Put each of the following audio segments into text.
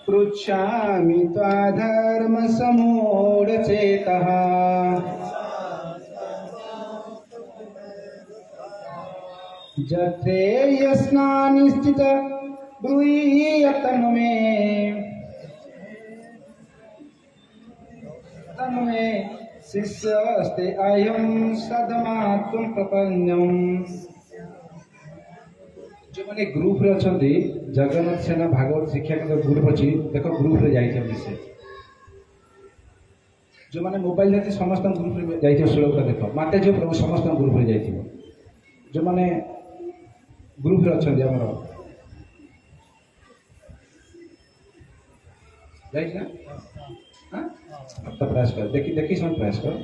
पृच्छामि त्वाधर्मसमूढचेतः यथेयस्नानिश्चित ब्रूहि तन्मे शिष्यस्ते अयं सदमात्म प्रपन्नम। जो मैंने ग्रुप रे अछंती जगन्नाथ सेना भागवत शिक्षा के ग्रुप अछि देखो ग्रुप रे जाई छै से जो मैंने मोबाइल रे समस्त ग्रुप रे जाई छै श्लोक देखो माते जो प्रभु समस्त ग्रुप रे जाई छै जो मैंने ग्रुप रे अछंती हमर जाई छै हां अब तो प्रयास कर देखी देखी सब प्रयास कर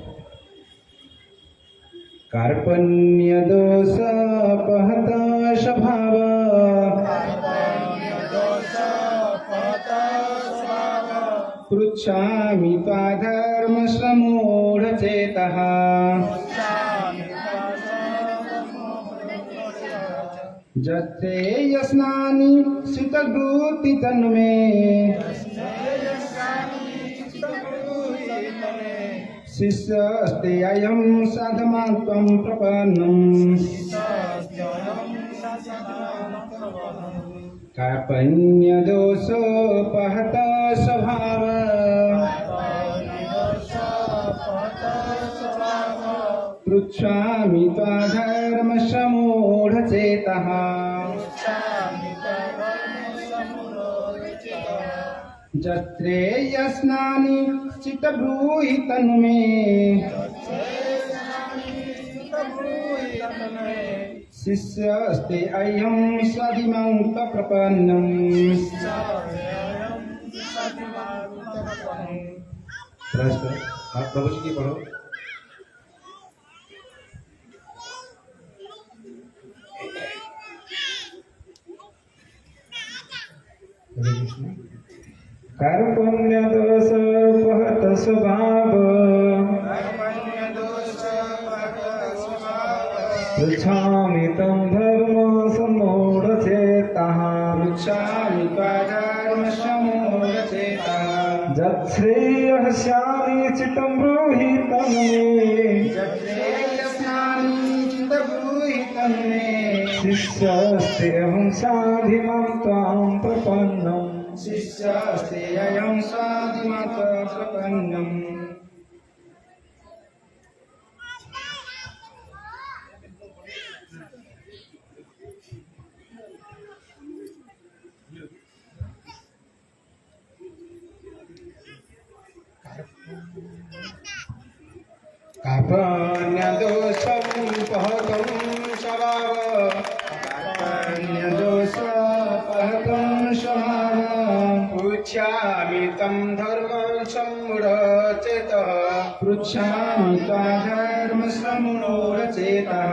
कार्पण्य दोष पहत स्वभाव पृच्छामि त्वाधर्म समूढचेतः जत्ते यस्नानि सितगुति तन्मे शिष्यस्ते अयं साधमात्वं प्रपन्नम्। कार्पण्यदोषोपहत स्वभाव पृच्छामि त्वाधर्मसमूढचेतः यस्नानि चित्तब्रूहि तन्मे शिष्यस्ते अयं स्वाधिमांत प्रपन्नम्। प्रभु जी की पढ़ो कार्पण्य दोष पहत स्वभाव पृच्छामि तं धर्म समूढचेतः पृच्छामि त्वाधर्म समूढचेतः यच्छ्रेयस्यानि चित्तं ब्रूहि तन्मे शिष्यस्ते अहं साधिमां त्वां प्रपन्नम्। शिष्यस्ते अयं साधिमां त्वां प्रपन्नम्। कार्पण्यदोषं पहतं स्वभाव कार्पण्यदोषपहतं स्वभाव पृच्छामि तं धर्मं समूढचेतः पृच्छामि त्वाधर्म समूढचेतः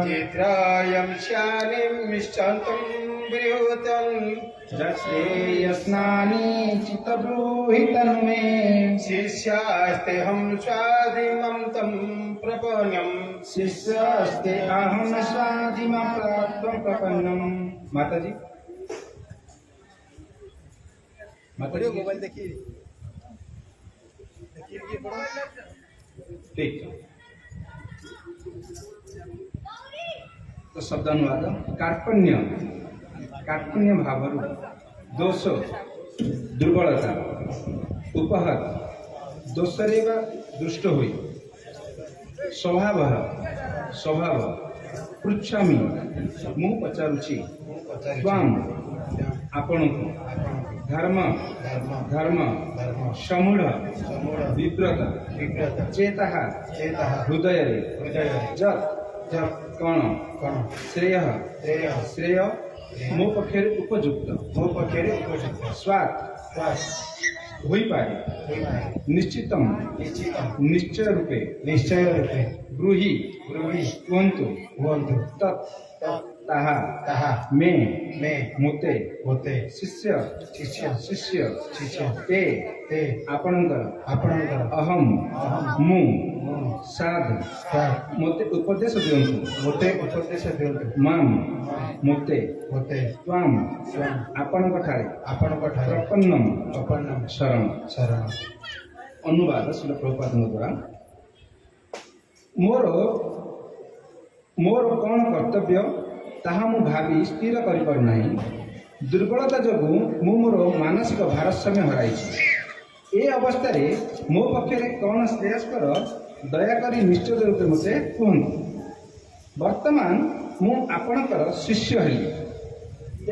चित्रायं स्यानिमिष्टन्तं बृहतं यस्नानि चित्तब्रूहि तन्मे शिष्यास्ते अहं स्वाधिमां तं प्रपन्नम्। शिष्यास्ते अहं स्वाधिमां तं प्रपन्नम्। माता जी मोबाइल देखिए ठीक तो शब्दानुवाद कार्पण्य कार्पण्य भावरू दोष दुर्बलता उपहत दोषरे वा दुष्ट हुई स्वभाव स्वभाव पृच्छामि मु पचारुछि त्वाम आपण धर्म धर्म समूढ़ विव्रत चेता हृदय कौन श्रेय श्रेय मो पक्षे उपयुक्त स्वाद होई पाए निश्चितम निश्चय रूपे ब्रूहि कुहन्तु तत् ତାହା ତାହା ମେ ମେ ମୋତେ ମୋତେ ଶିଷ୍ୟ ଶିଷ୍ୟ ଶିଷ୍ୟ ଶିଷ୍ୟ ତେ ତେ ଆପଣଙ୍କର ଆପଣଙ୍କର ଅହମ୍ ମୁଁ ମୁଁ ସାଧ୍ ସାର୍ ମୋତେ ଉପଦେଶ ଦିଅନ୍ତୁ ମୋତେ ଉପଦେଶ ଦିଅନ୍ତୁ ମାମ୍ ମୋତେ ମୋତେ ତ୍ୱାମ୍ ସ୍ୱୟଂ ଆପଣଙ୍କ ଠାରେ ଆପଣଙ୍କ ଠାରେ ପ୍ରପନ୍ନମ୍ ଅପନ୍ନ ଶରଣ ଶରଣ ଅନୁବାଦ ଶିଳ ପ୍ରଭୁପାଦଙ୍କ ଦ୍ୱାରା ମୋର କ'ଣ କର୍ତ୍ତବ୍ୟ ତାହା ମୁଁ ଭାବି ସ୍ଥିର କରିପାରୁନାହିଁ। ଦୁର୍ବଳତା ଯୋଗୁଁ ମୁଁ ମୋର ମାନସିକ ଭାରସାମ୍ୟ ହରାଇଛି। ଏ ଅବସ୍ଥାରେ ମୋ ପକ୍ଷରେ କ'ଣ ଶ୍ରେୟସ୍କର ଦୟାକରି ନିଶ୍ଚିତ ରୂପେ ମୋତେ କୁହନ୍ତୁ। ବର୍ତ୍ତମାନ ମୁଁ ଆପଣଙ୍କର ଶିଷ୍ୟ ହେଲି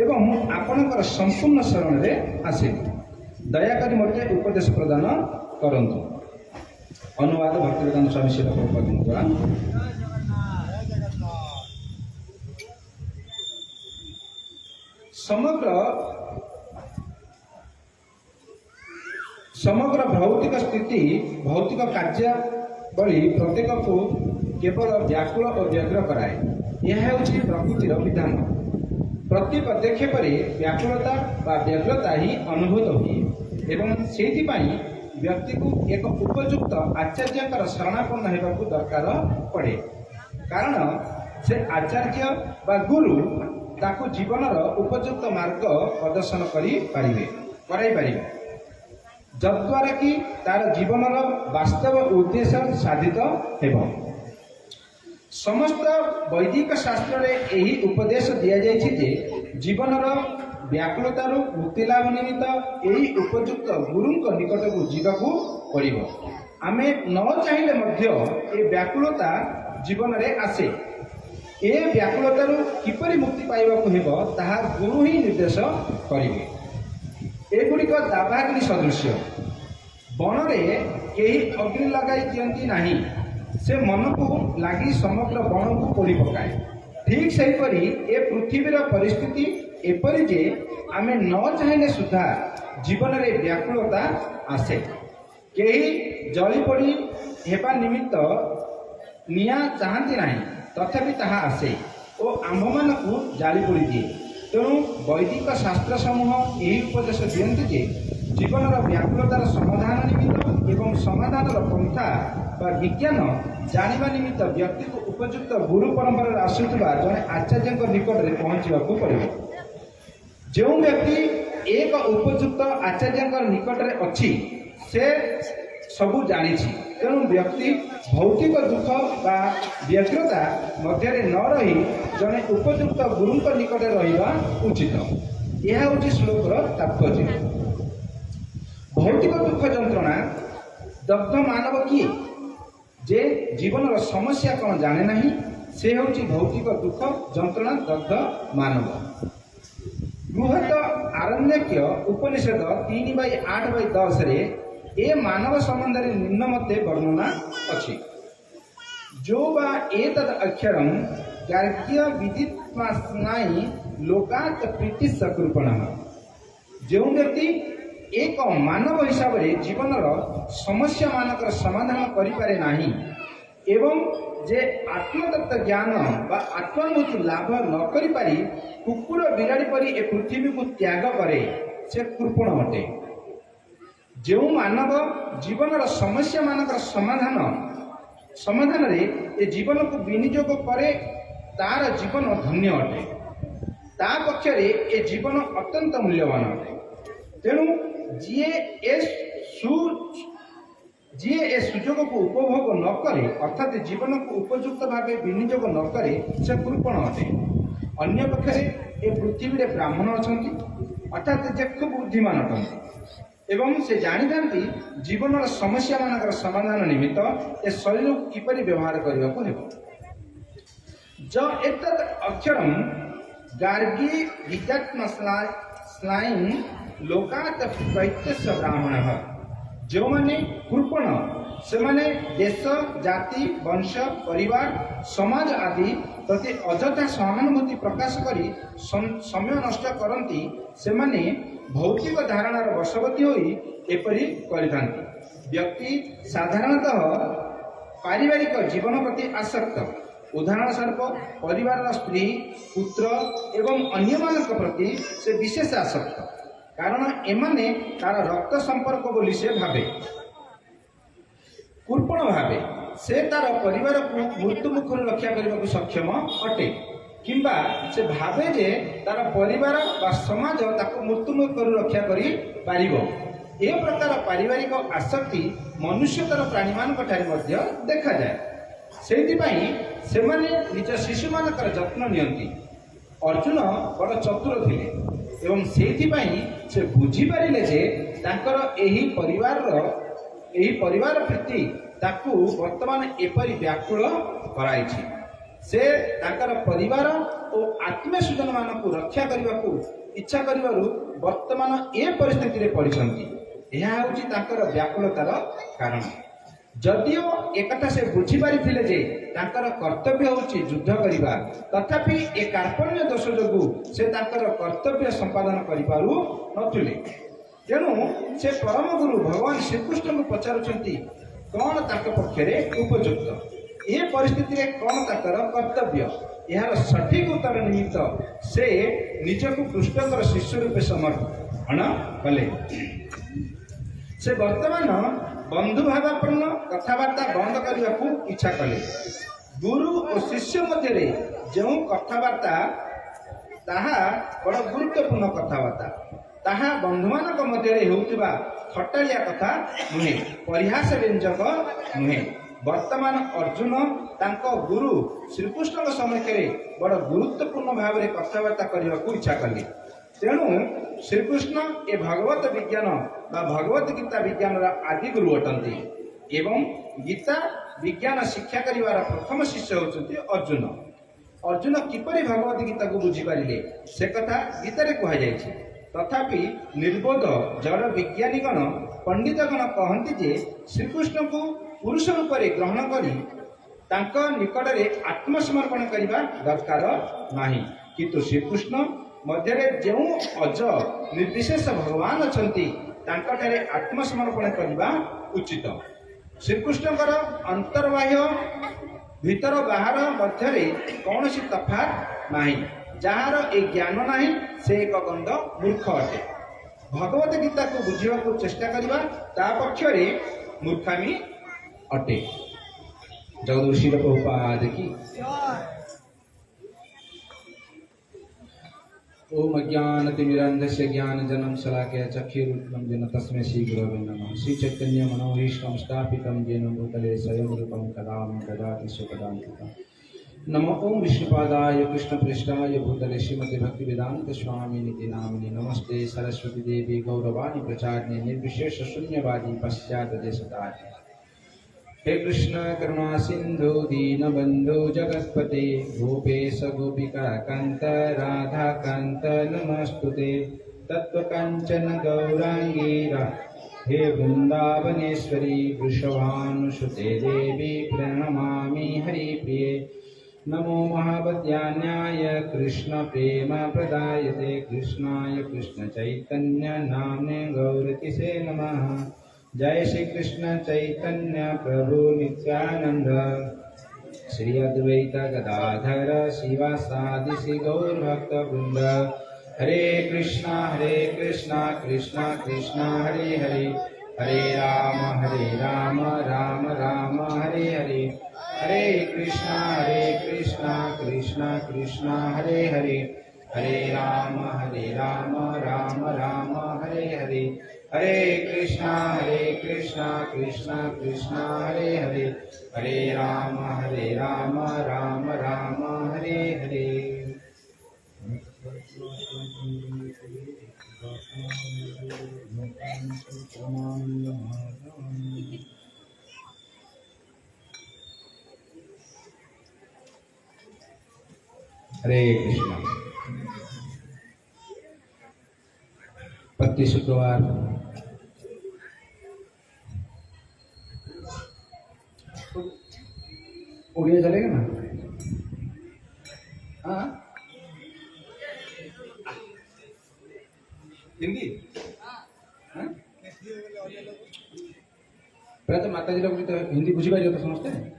ଏବଂ ମୁଁ ଆପଣଙ୍କର ସମ୍ପୂର୍ଣ୍ଣ ଶରଣରେ ଆସିଲି। ଦୟାକରି ମୋତେ ଉପଦେଶ ପ୍ରଦାନ କରନ୍ତୁ। ଅନୁବାଦ ଭକ୍ତିବେଦାନ୍ତ ସ୍ୱାମୀ ଶିଳ ପ୍ରଭୁପାଦଙ୍କ ଦ୍ୱାରା ସମଗ୍ର ଭୌତିକ ସ୍ଥିତି ଭୌତିକ କାର୍ଯ୍ୟାବଳୀ ପ୍ରତ୍ୟେକକୁ କେବଳ ବ୍ୟାକୁଳ ଓ ବ୍ୟଗ୍ର କରାଏ। ଏହା ହେଉଛି ପ୍ରକୃତିର ବିଧାନ। ପ୍ରତି ପଦକ୍ଷେପରେ ବ୍ୟାକୁଳତା ବା ବ୍ୟଗ୍ରତା ହିଁ ଅନୁଭୂତ ହୁଏ ଏବଂ ସେଇଥିପାଇଁ ବ୍ୟକ୍ତିକୁ ଏକ ଉପଯୁକ୍ତ ଆଚାର୍ଯ୍ୟଙ୍କର ଶରଣାପନ୍ନ ହେବାକୁ ଦରକାର ପଡ଼େ। କାରଣ ସେ ଆଚାର୍ଯ୍ୟ ବା ଗୁରୁ ତାକୁ ଜୀବନର ଉପଯୁକ୍ତ ମାର୍ଗ ପ୍ରଦର୍ଶନ କରାଇପାରିବେ, ଯଦ୍ୱାରା କି ତାର ଜୀବନର ବାସ୍ତବ ଉଦ୍ଦେଶ୍ୟ ସାଧିତ ହେବ। ସମସ୍ତ ବୈଦିକ ଶାସ୍ତ୍ରରେ ଏହି ଉପଦେଶ ଦିଆଯାଇଛି ଯେ ଜୀବନର ବ୍ୟାକୁଳତାରୁ ମୁକ୍ତି ଲାଭ ନିମିତ୍ତ ଏହି ଉପଯୁକ୍ତ ଗୁରୁଙ୍କ ନିକଟକୁ ଯିବାକୁ ପଡ଼ିବ। ଆମେ ନ ଚାହିଁଲେ ମଧ୍ୟ ଏ ବ୍ୟାକୁଳତା ଜୀବନରେ ଆସେ। ଏ ବ୍ୟାକୁଳତାରୁ କିପରି ମୁକ୍ତି ପାଇବାକୁ ହେବ ତାହା ଗୁରୁ ହିଁ ନିର୍ଦ୍ଦେଶ କରିବେ। ଏଗୁଡ଼ିକ ଦାବାଗ୍ନି ସଦୃଶ୍ୟ। ବଣରେ କେହି ଅଗ୍ନି ଲଗାଇ ଦିଅନ୍ତି ନାହିଁ, ସେ ମନକୁ ଲାଗି ସମଗ୍ର ବଣକୁ ପୋଡ଼ି ପକାଏ। ଠିକ୍ ସେହିପରି ଏ ପୃଥିବୀର ପରିସ୍ଥିତି ଏପରି ଯେ ଆମେ ନ ଚାହିଁଲେ ସୁଦ୍ଧା ଜୀବନରେ ବ୍ୟାକୁଳତା ଆସେ। କେହି ଜଳିପୋଡ଼ି ହେବା ନିମିତ୍ତ ନିଆଁ ଚାହାନ୍ତି ନାହିଁ, ତଥାପି ତାହା ଆସେ ଓ ଆମ୍ଭମାନଙ୍କୁ ଜାଳି ପୋଡ଼ିଦିଏ। ତେଣୁ ବୈଦିକ ଶାସ୍ତ୍ର ସମୂହ ଏହି ଉପଦେଶ ଦିଅନ୍ତି ଯେ ଜୀବନର ବ୍ୟାକୁଳତାର ସମାଧାନ ନିମିତ୍ତ ଏବଂ ସମାଧାନର ପନ୍ଥା ବା ବିଜ୍ଞାନ ଜାଣିବା ନିମିତ୍ତ ବ୍ୟକ୍ତିକୁ ଉପଯୁକ୍ତ ଗୁରୁ ପରମ୍ପରାରେ ଆସୁଥିବା ଜଣେ ଆଚାର୍ଯ୍ୟଙ୍କ ନିକଟରେ ପହଞ୍ଚିବାକୁ ପଡ଼ିବ। ଯେଉଁ ବ୍ୟକ୍ତି ଏକ ଉପଯୁକ୍ତ ଆଚାର୍ଯ୍ୟଙ୍କ ନିକଟରେ ଅଛି ସେ ସବୁ ଜାଣିଛି। ତେଣୁ ବ୍ୟକ୍ତି ଭୌତିକ ଦୁଃଖ ବା ବ୍ୟଗ୍ରତା ମଧ୍ୟରେ ନ ରହି ଜଣେ ଉପଯୁକ୍ତ ଗୁରୁଙ୍କ ନିକଟରେ ରହିବା ଉଚିତ। ଏହା ହେଉଛି ଶ୍ଲୋକର ତାତ୍ପର୍ଯ୍ୟ। ଭୌତିକ ଦୁଃଖ ଯନ୍ତ୍ରଣା ଦଗ୍ଧ ମାନବ କିଏ? ଯେ ଜୀବନର ସମସ୍ୟା କ'ଣ ଜାଣେ ନାହିଁ, ସେ ହେଉଛି ଭୌତିକ ଦୁଃଖ ଯନ୍ତ୍ରଣା ଦଗ୍ଧ ମାନବ। ବୃହତ ଆରଣ୍ୟକ ଉପନିଷଦ 3/8/10ରେ ଏ ମାନବ ସମ୍ବନ୍ଧରେ ନିମ୍ନମତେ ବର୍ଣ୍ଣନା ଅଛି। ଯୋ ବା ଏତଦ୍ ଅକ୍ଷରଂ ଗାର୍ଗ୍ୟ ବିଦିତ୍ମାସ୍ନାଇ ଲୋକାତ୍ ପ୍ରୀତି ସକୃପଣଃ। ଯେଉଁ ବ୍ୟକ୍ତି ଏକ ମାନବ ହିସାବରେ ଜୀବନର ସମସ୍ୟାମାନଙ୍କର ସମାଧାନ କରିପାରେ ନାହିଁ ଏବଂ ଯେ ଆତ୍ମତତ୍ତ୍ୱ ଜ୍ଞାନ ବା ଆତ୍ମାନୁଭୂତି ଲାଭ ନ କରିପାରି କୁକୁର ବିରାଡ଼ି ପରି ଏ ପୃଥିବୀକୁ ତ୍ୟାଗ କରେ, ସେ କୃପଣ ଅଟେ। ଯେଉଁ ମାନବ ଜୀବନର ସମସ୍ୟାମାନଙ୍କର ସମାଧାନରେ ଏ ଜୀବନକୁ ବିନିଯୋଗ କରେ ତାର ଜୀବନ ଧନ୍ୟ ଅଟେ। ତା ପକ୍ଷରେ ଏ ଜୀବନ ଅତ୍ୟନ୍ତ ମୂଲ୍ୟବାନ ଅଟେ। ତେଣୁ ଯିଏ ଏ ସୁଯୋଗକୁ ଉପଭୋଗ ନ କରେ ଅର୍ଥାତ୍ ଜୀବନକୁ ଉପଯୁକ୍ତ ଭାବେ ବିନିଯୋଗ ନ କରେ ସେ କୃପଣ ଅଟେ। ଅନ୍ୟ ପକ୍ଷରେ ଏ ପୃଥିବୀରେ ବ୍ରାହ୍ମଣ ଅଛନ୍ତି ଅର୍ଥାତ୍ ଯେ ଖୁବ୍ ବୁଦ୍ଧିମାନ ଅଟନ୍ତି ଏବଂ ସେ ଜାଣିଥାନ୍ତି ଜୀବନର ସମସ୍ୟାମାନଙ୍କର ସମାଧାନ ନିମିତ୍ତ ଏ ଶରୀରକୁ କିପରି ବ୍ୟବହାର କରିବାକୁ ହେବ। ଯ ଏତଦ୍ ଅକ୍ଷରଂ ଗାର୍ଗୀ ବିଦ୍ୟାତ୍ମସ୍ନାଇଂ ଲୋକାତ୍ ପ୍ରୈତ୍ୟସ୍ୟ ବ୍ରାହ୍ମଣଃ। ଯେଉଁମାନେ କୃପଣ ସେମାନେ ଦେଶ ଜାତି ବଂଶ ପରିବାର ସମାଜ ଆଦି ପ୍ରତି ଅଯଥା ସହାନୁଭୂତି ପ୍ରକାଶ କରି ସମୟ ନଷ୍ଟ କରନ୍ତି। ସେମାନେ ଭୌତିକ ଧାରଣାର ବଶବର୍ତ୍ତୀ ହୋଇ ଏପରି କରିଥାନ୍ତି। ବ୍ୟକ୍ତି ସାଧାରଣତଃ ପାରିବାରିକ ଜୀବନ ପ୍ରତି ଆସକ୍ତ ଓ उदाहरण स्वरूप परिवार स्त्री पुत्र एवं अन्यମାନଙ୍କ प्रति से विशेष आसक्त कारण एमाने तार रक्त संपर्क बोली से भावे कृपण भावे से तार परिवार को मृत्यु मुखर रक्षा करने को सक्षम अटे किंबा से भावे जे तार परिवार बा समाज ताको मृत्यु मुखर रक्षा करी पारिबो ए प्रकार पारिवारिक आसक्ति मनुष्यतर प्राणी मानक ठारे मध्य देखा जाए सेहितिपाई सेमाने निज शिशु मानकर जत्न नियंती अर्जुन बड़ चतुर थिले एवं सेहितिपाई से बुझी पारिले जे तांकर एही परिवार प्रति ताकू वर्तमान एपरि व्याकुल कराइछि से तांकर परिवार और आत्मीय सुजन मानक रक्षा करने को इच्छा करिबारु वर्तमान ए परिस्थिति रे पड़िछंती यह हूँ तांकर व्याकुलतार कारण जदिओ एकथा से बुझी पारिथिले जे तांकर कर्तव्य होची युद्ध करिबा तथापि ए कार्पण्य दोष जोगु से तांकर कर्तव्य संपादन करिपारु नथिले तेणु से परम गुरु भगवान श्रीकृष्ण को पचारुचंती कौन तांक पक्षरे उपयुक्त ए परिस्थिति रे कौन तांकर कर्तव्य यार सठिक उत्तर निमित्त से निजको कृष्णकर शिष्य रूपे समर्पण कले से वर्तमान बंधु भावापन्न कथबार्ता बंद करने को इच्छा कले गुरु और शिष्य मध्य जो कथबार्ता ताहा बड़ गुरुत्वपूर्ण कथबार्ता ताहा बंधु मानक मध्य होउतिबा थट्टालिया कथा नुहे परिहास व्यंजक नुहे वर्तमान अर्जुन तांको गुरु श्रीकृष्ण सम्मुखें बड़ गुरुत्वपूर्ण भाव में कथबार्ता करने को इच्छा कले तेणु श्रीकृष्ण ए भगवत विज्ञान बा भगवत गीता विज्ञान आदि गुरु अटंती एवं गीता विज्ञान शिक्षा करिवार प्रथम शिष्य होचंती अर्जुन अर्जुन किपरि भगवत गीता को बुझी पारिले से कथा गीतारे कहा जायछि तथापि निर्बोध जड़ विज्ञानीगण पंडितगण कहती जे श्रीकृष्ण को पुरुष रूप में ग्रहण करी तांको निकटरे आत्मसमर्पण करने दरकार नाही किंतु श्रीकृष्ण मध्य जो अज निर्विशेष भगवान अछंती तांकठारे आत्मसमर्पण करने उचित श्रीकृष्णकर अंतर्बाह्य भीतर बाहर मध्य कौन सी तफात नाही जार ए ज्ञान नाही से एक गंध मूर्ख अटे भगवत गीता को बुझा चेष्टा करवा ता पक्षरे मूर्खामी अटे जगदगुरु श्रील प्रभुपाद की ओम अज्ञानतिमिरन्धस्य ज्ञानजनं शलाकया चक्षुरुन्मिलितं तस्मै श्रीगुरवे नमः श्री चैतन्य मनोभीष्टं स्थापितं येन भूतले स्वयं रूपं ददाति स्वपदान्तिकम् नमो ओम विष्णुपादाय कृष्णप्रेष्ठाय भूतले श्रीमते भक्तिवेदांत स्वामिनिति नामिने नमस्ते सरस्वती देवी गौरवाणी प्रचारिणे निर्विशेष शून्यवादी पश्चात देशतारिणे हे कृष्ण करुणा सिंधु दीनबंधु जगत्पते गोपेश गोपिका कांत राधा कांत नमस्तुते तत्वकांचन गौरांगी हे वृंदावनेश्वरी वृषभानुसुते देवी प्रणमामि हरिप्रिये नमो महावद्यान्याय कृष्ण प्रेम प्रदायते कृष्णाय कृष्ण चैतन्य नाम्ने गौरतिसे नमः जय श्री कृष्ण चैतन्य प्रभु नित्यानंद श्री अद्वैत गदाधर शिवासादि श्री गौर भक्त वृंद हरे कृष्णा कृष्णा कृष्णा हरे हरे हरे राम राम राम हरे हरे हरे कृष्णा कृष्णा कृष्णा हरे हरे हरे राम राम राम हरे हरे हरे कृष्णा कृष्णा कृष्णा हरे हरे हरे राम राम राम हरे हरे हरे कृष्णा प्रति शुक्रवार उड़िया चलेगा ना हाँ हिंदी हाँ प्राय तो माता जी लोग तो हिंदी बुझी पारे तो समझते हैं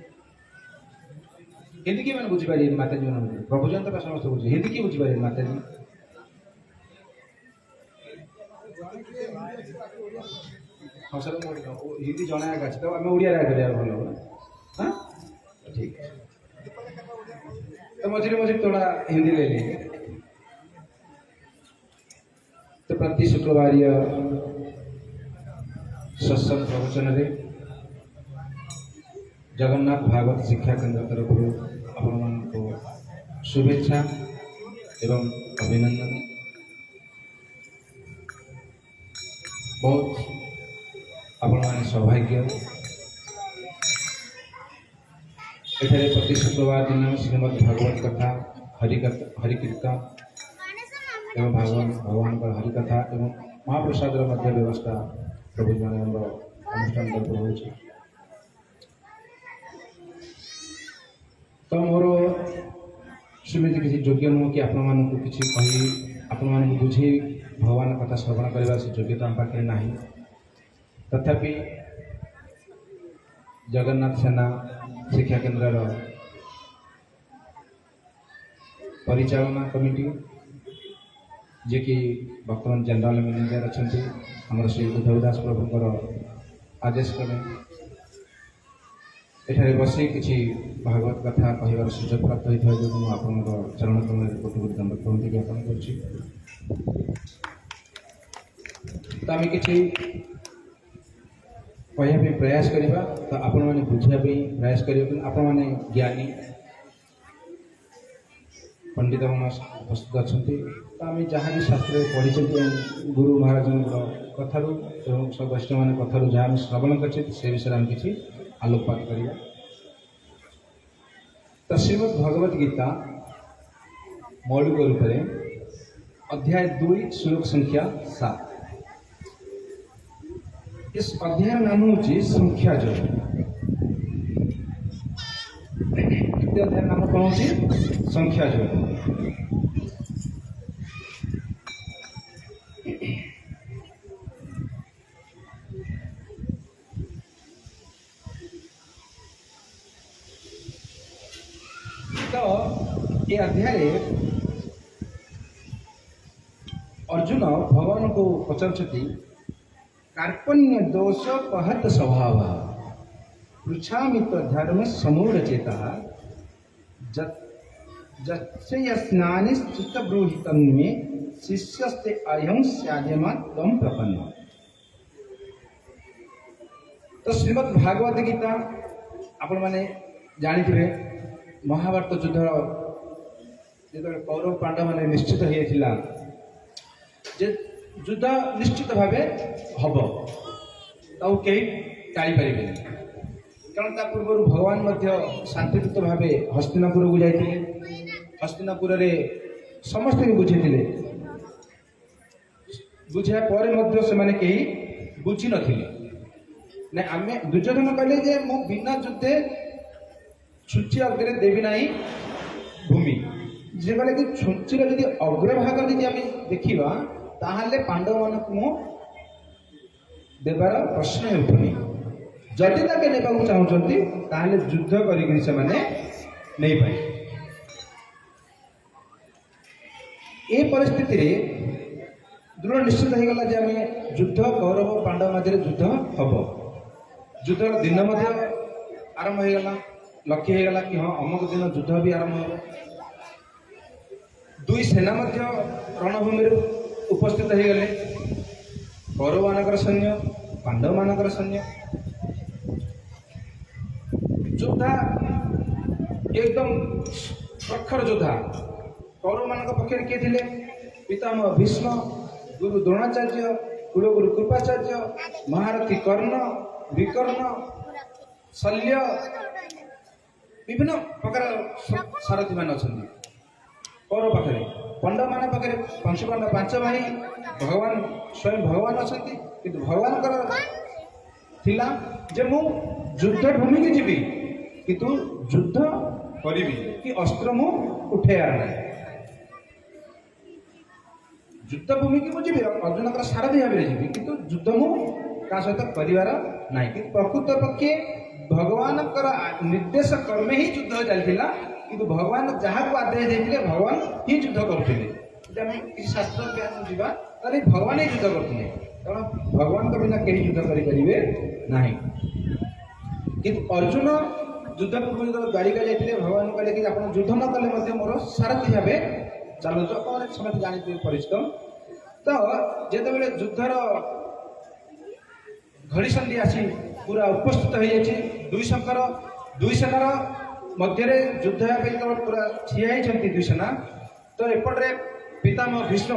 हिंदी की मैंने बुझी पारी माता जी मान प्रभु जन तो समस्त बुझे हिंदी की बुझी पारी माता जी हाँ सर हिंदी जना है तो आम ओडिया करिया भल हाँ ठीक तो मझे मझे थोड़ा हिंदी ले ली तो प्रति शुक्रवार सत्संग प्रवचन रे जगन्नाथ भागवत शिक्षा केंद्र तरफ आपण शुभेच्छा एवं अभिनंदन बहुत आपण मैंने सौभाग्य एठारे प्रति शुक्रवार दिन श्रीमद भागवत कथा हरिकीर्तन एवं भगवान का हरिकथा एवं महाप्रसाद मध्य व्यवस्था प्रभु जन अनुष्ठान तरफ हो तो मोर सेमती किसी योग्य नुह कि आपण मानक किसी कही आपण मानक बुझे भगवान कथा श्रवण करने से योग्यता आम पाखे ना तथापि जगन्नाथ सेना शिक्षा केन्द्र परिचालना कमिटी जे कि बर्तमान जनरल मैनेजर अच्छा आम श्री उद्धव दास प्रभुंर आदेश क्रमे एठारे बसी किसी भागवत कथा कहबार सुजोग प्राप्त होता है जो आपण चरण क्रम कोटि कोटि दंड प्रवृत्ति ज्ञापन कर आम कि कहवाई प्रयास करवा तो आपण मैंने बुझापी प्रयास करें आपण मैंने ज्ञानी पंडित मन उपस्थित अच्छा तो आम जहाँ भी शास्त्र पढ़ी गुरु महाराज कथारू एवं सब वैष्णव मान कथारू जहाँ श्रवण कर विषय में किसी आलोकपात करवा तो श्रीमद भगवत गीता मौलिक रूप में अध्याय 2 श्लोक संख्या 7 इस अध्याय नाम हूँ संख्या जोड़ अध्याय नाम कौन हो संख्या जोड़ तो ये अध्याय अर्जुन भगवान को पचारती कार्पण्य दोष पहत स्वभाव पृछामि तो धर्म समूढ़ चेता स्नानि चित्तब्रूहित में शिष्यस्ते अयं स्याद्यमा तम प्रपन्न। तो श्रीमद् भागवत गीता आपण माने जानिथिबे महाभारत युद्ध जो कौरव पांडव माने निश्चित होता जे युद्ध निश्चित भावे हम कहीं टाड़ी पारे कारण पूर्व भगवान शांतिपूत भाव हस्तिनापुर को जाते हस्तिनापुर समस्त बुझे बुझा पर से बुझी ना आम दुर्योधन कहले जे मु बिना युद्धे छुची अग्रे देवी ना भूमि जे कहले कि छुचीर जब अग्रभाग आम देखा ताहले पांडव मान को देवार प्रश्न उठुनी जदि ताके नेबाकू चाहूँगी ताहले युद्ध करिकरी से माने नहीं पाए ए परिस्थिति रे दृढ़ निश्चित हो गला जे आम युद्ध कौरव पांडव मध्य युद्ध हम युद्ध दिन आरंभ हो गला लक्ष्य हो गला कि हाँ अमुक दिन युद्ध भी आरंभ हो दुई सेना मध्य रणभूमि उपस्थित हो गले कौरव मानकर सैन्य पांडव मानकर सैन्य योद्धा एकदम प्रखर योद्धा कौरव मान पक्ष किए थे पितामह भीष्म गुरु द्रोणाचार्य कुलगुरु कृपाचार्य महारथी कर्ण विकर्ण शल्य विभिन्न प्रकार सारथी मान अच्छा कौरव पाखे पांडव मान पाखे पंचपांडव 5 भाई भगवान स्वयं भगवान अच्छा कि भगवान थिला जे मु युद्ध भूमि की जीवी किंतु युद्ध करी कि अस्त्र मु उठेयार ना युद्ध भूमि की मुझे अर्जुन सारथी भाव में जी किंतु युद्ध मु का सहित करार ना कि प्रकृत पक्षे भगवान निर्देश कर्मे ही युद्ध चलता କିନ୍ତୁ ଭଗବାନ ଯାହାକୁ ଆଦେଶ ଦେଇଥିଲେ ଭଗବାନ ହିଁ ଯୁଦ୍ଧ କରୁଥିଲେ। ଯଦି ଆମେ କିଛି ଶାସ୍ତ୍ର ଜ୍ଞାନ ଯିବା ତାହେଲେ ଭଗବାନ ହିଁ ଯୁଦ୍ଧ କରୁଥିଲେ, କାରଣ ଭଗବାନଙ୍କ ବିନା କେହି ଯୁଦ୍ଧ କରିପାରିବେ ନାହିଁ। କିନ୍ତୁ ଅର୍ଜୁନ ଯୁଦ୍ଧ ପୂର୍ବରୁ ଯେତେବେଳେ ଦ୍ୱାରିକା ଯାଇଥିଲେ ଭଗବାନ କହିଲେ କି ଆପଣ ଯୁଦ୍ଧ ନ କଲେ ମଧ୍ୟ ମୋର ସାରଥୀ ଭାବେ ଚାଲୁଛ। ଆପଣ ସମସ୍ତେ ଜାଣିଥିବେ ପରିଚିତ। ତ ଯେତେବେଳେ ଯୁଦ୍ଧର ଘଡ଼ିସନ୍ଧି ଆସି ପୁରା ଉପସ୍ଥିତ ହୋଇଯାଇଛି, ଦୁଇ ସେନାର ମଧ୍ୟରେ ଯୁଦ୍ଧ ହେବା ପାଇଁ ଯେତେବେଳେ ପୁରା ଠିଆ ହେଇଛନ୍ତି ଦୁଇ ସେନା, ତ ଏପଟରେ ପିତାମହ ଭୀଷ୍ମ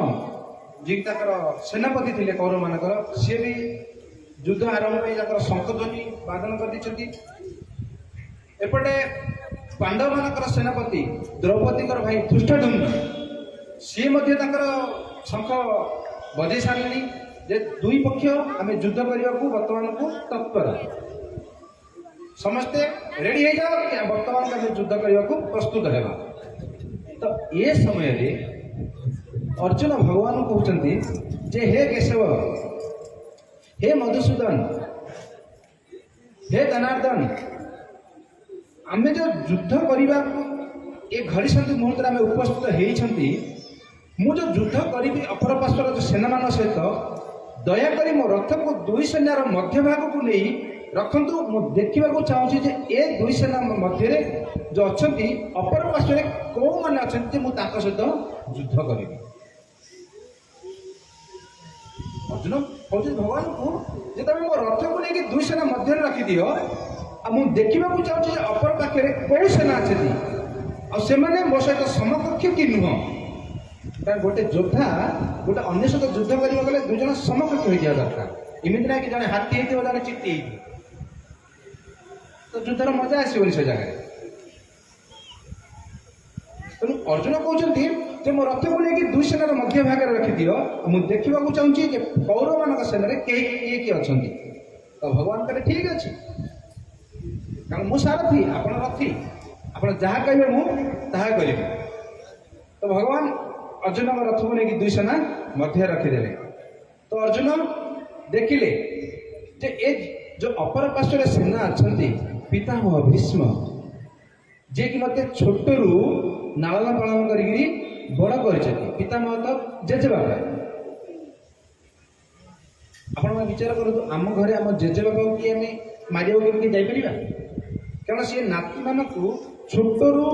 ଯିଏ ତାଙ୍କର ସେନାପତି ଥିଲେ କୌରବମାନଙ୍କର, ସିଏ ବି ଯୁଦ୍ଧ ଆରମ୍ଭ ପାଇଁ ତାଙ୍କର ଶଙ୍ଖଧ୍ୱନି ବାଦନ କରିଦେଇଛନ୍ତି। ଏପଟେ ପାଣ୍ଡବମାନଙ୍କର ସେନାପତି ଦ୍ରୌପଦୀଙ୍କର ଭାଇ ଧୃଷ୍ଟଦ୍ୟୁମ୍ନ ସିଏ ମଧ୍ୟ ତାଙ୍କର ଶଙ୍ଖ ବଜେଇ ସାରିଲେଣି ଯେ ଦୁଇ ପକ୍ଷ ଆମେ ଯୁଦ୍ଧ କରିବାକୁ ବର୍ତ୍ତମାନକୁ ତତ୍ପର, ସମସ୍ତେ ରେଡି ହେଇଯାଅ, ବର୍ତ୍ତମାନ ଆମେ ଯୁଦ୍ଧ କରିବାକୁ ପ୍ରସ୍ତୁତ ହେବା। ତ ଏ ସମୟରେ ଅର୍ଜୁନ ଭଗବାନ କହୁଛନ୍ତି ଯେ ହେ କେଶବ, ହେ ମଧୁସୂଦନ, ହେ ଜନାର୍ଦ୍ଦନ, ଆମେ ଯେଉଁ ଯୁଦ୍ଧ କରିବାକୁ ଏ ଘଡ଼ିସନ୍ଧି ମୁହୂର୍ତ୍ତରେ ଆମେ ଉପସ୍ଥିତ ହେଇଛନ୍ତି, ମୁଁ ଯେଉଁ ଯୁଦ୍ଧ କରିବି ଅପର ପାର୍ଶ୍ୱର ଯେଉଁ ସେନାମାନଙ୍କ ସହିତ, ଦୟାକରି ମୋ ରଥକୁ ଦୁଇ ସେନାର ମଧ୍ୟଭାଗକୁ ନେଇ ରଖନ୍ତୁ। ମୁଁ ଦେଖିବାକୁ ଚାହୁଁଛି ଯେ ଏ ଦୁଇ ସେନା ମଧ୍ୟରେ ଯେଉଁ ଅଛନ୍ତି ଅପର ପାର୍ଶ୍ୱରେ କେଉଁମାନେ ଅଛନ୍ତି ଯେ ମୁଁ ତାଙ୍କ ସହିତ ଯୁଦ୍ଧ କରିବି। ଅର୍ଜୁନ କହୁଛି ଭଗବାନଙ୍କୁ ଯେ ତମେ ମୋ ରଥକୁ ନେଇକି ଦୁଇ ସେନା ମଧ୍ୟରେ ରଖିଦିଅ, ଆଉ ମୁଁ ଦେଖିବାକୁ ଚାହୁଁଛି ଯେ ଅପର ପାଖରେ କୋଉ ସେନା ଅଛନ୍ତି ଆଉ ସେମାନେ ମୋ ସହିତ ସମକକ୍ଷ କି ନୁହଁ। କାରଣ ଗୋଟେ ଯୋଦ୍ଧା ଗୋଟେ ଅନ୍ୟ ସହିତ ଯୁଦ୍ଧ କରିବାକୁ ଗଲେ ଦୁଇ ଜଣ ସମକକ୍ଷ ହୋଇଯିବା ଦରକାର। ଏମିତି ନାହିଁ କି ଜଣେ ହାତୀ ହେଇଥିବ ଜଣେ ଚିତି ହେଇଥିବ, ତ ଯୁଦ୍ଧର ମଜା ଆସିବନି ସେ ଜାଗାରେ। ତେଣୁ ଅର୍ଜୁନ କହୁଛନ୍ତି ଯେ ମୋ ରଥକୁ ନେଇକି ଦୁଇ ସେନାର ମଧ୍ୟ ଭାଗରେ ରଖିଦିଅ, ମୁଁ ଦେଖିବାକୁ ଚାହୁଁଛି ଯେ କୌରବମାନଙ୍କ ସେନାରେ କିଏ କିଏ ଅଛନ୍ତି। ତ ଭଗବାନ କହିଲେ ଠିକ ଅଛି, କାରଣ ମୁଁ ସାରଥି, ଆପଣ ରଥି, ଆପଣ ଯାହା କହିବେ ମୁଁ ତାହା କରିବି। ତ ଭଗବାନ ଅର୍ଜୁନଙ୍କ ରଥକୁ ନେଇକି ଦୁଇ ସେନା ମଧ୍ୟରେ ରଖିଦେଲେ। ତ ଅର୍ଜୁନ ଦେଖିଲେ ଯେ ଏ ଯୋଉ ଅପର ପାର୍ଶ୍ୱରେ ସେନା ଅଛନ୍ତି ପିତାମହ ଭୀଷ୍ମ, ଯିଏକି ମୋତେ ଛୋଟରୁ ଲାଳନ ପାଳନ କରିକି ବଡ଼ କରିଛନ୍ତି। ପିତାମହ ତ ଜେଜେବାପା। ଆପଣମାନେ ବିଚାର କରନ୍ତୁ, ଆମ ଘରେ ଆମ ଜେଜେବାପାକୁ କି ଆମେ ମାରିବାକୁ କେମିତି ଯାଇପାରିବା? କାରଣ ସିଏ ନାତିମାନଙ୍କୁ ଛୋଟରୁ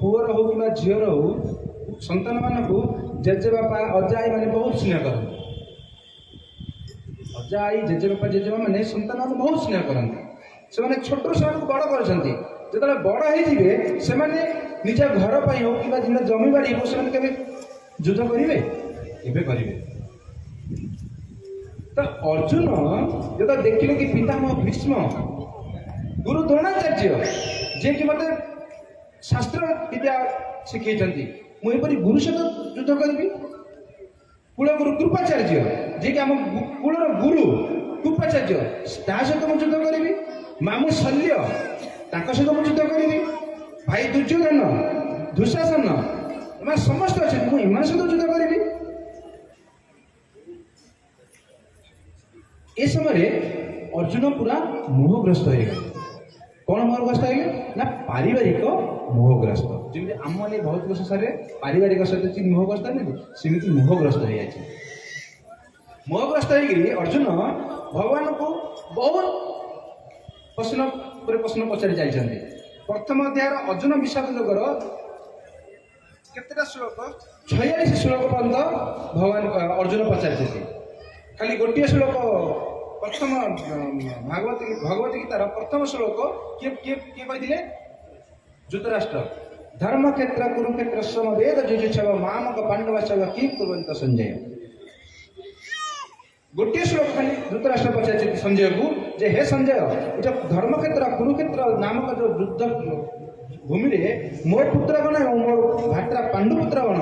ପୁଅର ହଉ କିମ୍ବା ଝିଅର ହଉ ସନ୍ତାନମାନଙ୍କୁ ଜେଜେବାପା ଅଜା ଆଈ ମାନେ ବହୁତ ସ୍ନେହ କରନ୍ତି। ଅଜା ଆଈ ଜେଜେବାପା ଜେଜେମା ମାନେ ସନ୍ତାନମାନଙ୍କୁ ବହୁତ ସ୍ନେହ କରନ୍ତି। ସେମାନେ ଛୋଟରୁ ସେମାନଙ୍କୁ ବଡ଼ କରିଛନ୍ତି। ଯେତେବେଳେ ବଡ଼ ହେଇଯିବେ ସେମାନେ ନିଜ ଘର ପାଇଁ ହଉ କିମ୍ବା ନିଜ ଜମିବାଡ଼ି ହଉ ସେମାନେ କେବେ ଯୁଦ୍ଧ କରିବେ? କେବେ କରିବେ? ତ ଅର୍ଜୁନ ଯେତେବେଳେ ଦେଖିଲେ କି ପିତାମହ ଭୀଷ୍ମ, ଗୁରୁ ଦ୍ରୋଣାଚାର୍ଯ୍ୟ ଯିଏକି ମୋତେ ଶାସ୍ତ୍ର ବିଦ୍ୟା ଶିଖେଇଛନ୍ତି, ମୁଁ ଏପରି ଗୁରୁ ସହିତ ଯୁଦ୍ଧ କରିବି। କୁଳଗୁରୁ କୃପାଚାର୍ଯ୍ୟ ଯିଏକି ଆମ କୁଳର ଗୁରୁ କୃପାଚାର୍ଯ୍ୟ, ତା ସହିତ ମୁଁ ଯୁଦ୍ଧ କରିବି। ମାମୁଁ ଶଲ୍ୟ ତାଙ୍କ ସହିତ ମୁଁ ଯୁଦ୍ଧ କରିବି। ଭାଇ ଦୁର୍ଯ୍ୟୋଧନ, ଦୁଃଶାସନ, ଏମାନେ ସମସ୍ତେ ଅଛନ୍ତି, ମୁଁ ଏମାନଙ୍କ ସହିତ ଯୁଦ୍ଧ କରିବି। ଏ ସମୟରେ ଅର୍ଜୁନ ପୁରା ମୋହଗ୍ରସ୍ତ ହେଇଗଲେ। କ'ଣ ମୋହଗ୍ରସ୍ତ ହେଇଗଲେ? ନା ପାରିବାରିକ ମୋହଗ୍ରସ୍ତ। ଯେମିତି ଆମମାନେ ଭୌତିକ ସଂସାରରେ ପାରିବାରିକ ସହିତ ମୋହଗ୍ରସ୍ତ ହେଲେ ସେମିତି ମୋହଗ୍ରସ୍ତ ହେଇଯାଇଛି। ମୋହଗ୍ରସ୍ତ ହେଇକିରି ଅର୍ଜୁନ ଭଗବାନଙ୍କୁ ବହୁତ ପ୍ରଶ୍ନ ଉପରେ ପ୍ରଶ୍ନ ପଚାରି ଯାଇଛନ୍ତି। ପ୍ରଥମ ଅଧ୍ୟାୟର ଅର୍ଜୁନ ବିଷାଦ ଯୋଗର କେତେଟା ଶ୍ଲୋକ? 46 ଶ୍ଲୋକ ପର୍ଯ୍ୟନ୍ତ ଭଗବାନ ଅର୍ଜୁନ ପଚାରିଛନ୍ତି। ଖାଲି ଗୋଟିଏ ଶ୍ଲୋକ ପ୍ରଥମ ଭଗବତ ଗୀତାର ପ୍ରଥମ ଶ୍ଲୋକ କିଏ କିଏ କିଏ କହିଥିଲେ? ଧୃତରାଷ୍ଟ୍ର। ଧର୍ମକ୍ଷେତ୍ର କୁରୁକ୍ଷେତ୍ର ସମବେଦ ଯୁଯୁତ୍ସବ ମାମକ ପାଣ୍ଡବାଶ୍ଚ କିଂ କୁର୍ବନ୍ତ ସଞ୍ଜୟ। ଗୋଟିଏ ଶ୍ଲୋକ ଖାଲି ଧୃତରାଷ୍ଟ୍ର ପଚାରିଛନ୍ତି ସଞ୍ଜୟକୁ ଯେ ହେ ସଞ୍ଜୟ, ଏ ଯୋଉ ଧର୍ମକ୍ଷେତ୍ର କୁରୁକ୍ଷେତ୍ର ନାମକ ଯୋଉ ଯୁଦ୍ଧ ଭୂମିରେ ମୋ ପୁତ୍ରଗଣ ଏବଂ ମୋ ଭାତ୍ରା ପାଣ୍ଡୁପୁତ୍ରଗଣ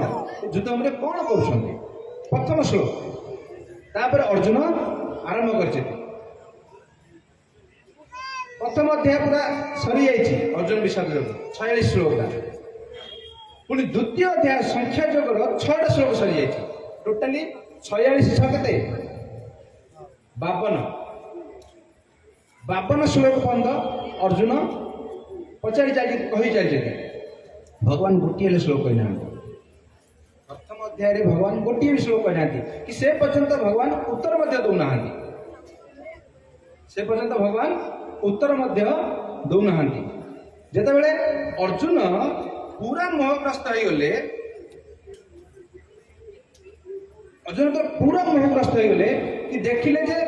ଯୁଦ୍ଧ ଭୂମିରେ କ'ଣ କରୁଛନ୍ତି? ପ୍ରଥମ ଶ୍ଲୋକ। ତାପରେ ଅର୍ଜୁନ ଆରମ୍ଭ କରିଛନ୍ତି। ପ୍ରଥମ ଅଧ୍ୟାୟ ପୁରା ସରିଯାଇଛି ଅର୍ଜୁନ ବିଷାଦ ଯୋଗ 46 ଶ୍ଲୋକଟା। ପୁଣି ଦ୍ୱିତୀୟ ଅଧ୍ୟାୟ ସଂଖ୍ୟା ଯୋଗର 6ଟା ଶ୍ଲୋକ ସରିଯାଇଛି। ଟୋଟାଲି 46 କେତେ? 52 ଶ୍ଲୋକ ପର୍ଯ୍ୟନ୍ତ ଅର୍ଜୁନ ପଚାରି କହି ଚାଲିଛନ୍ତି। भगवान गोटे श्लोक कहना प्रथम अध्याय भगवान गोटे भी श्लोक कहना कि से पर्यंत भगवान उत्तर दौना से पर्यंत भगवान उत्तर दौना जितेबाला अर्जुन पूरा मोहग्रस्त हो गले अर्जुन तो पूरा मोहग्रस्त हो गले कि देखिले जे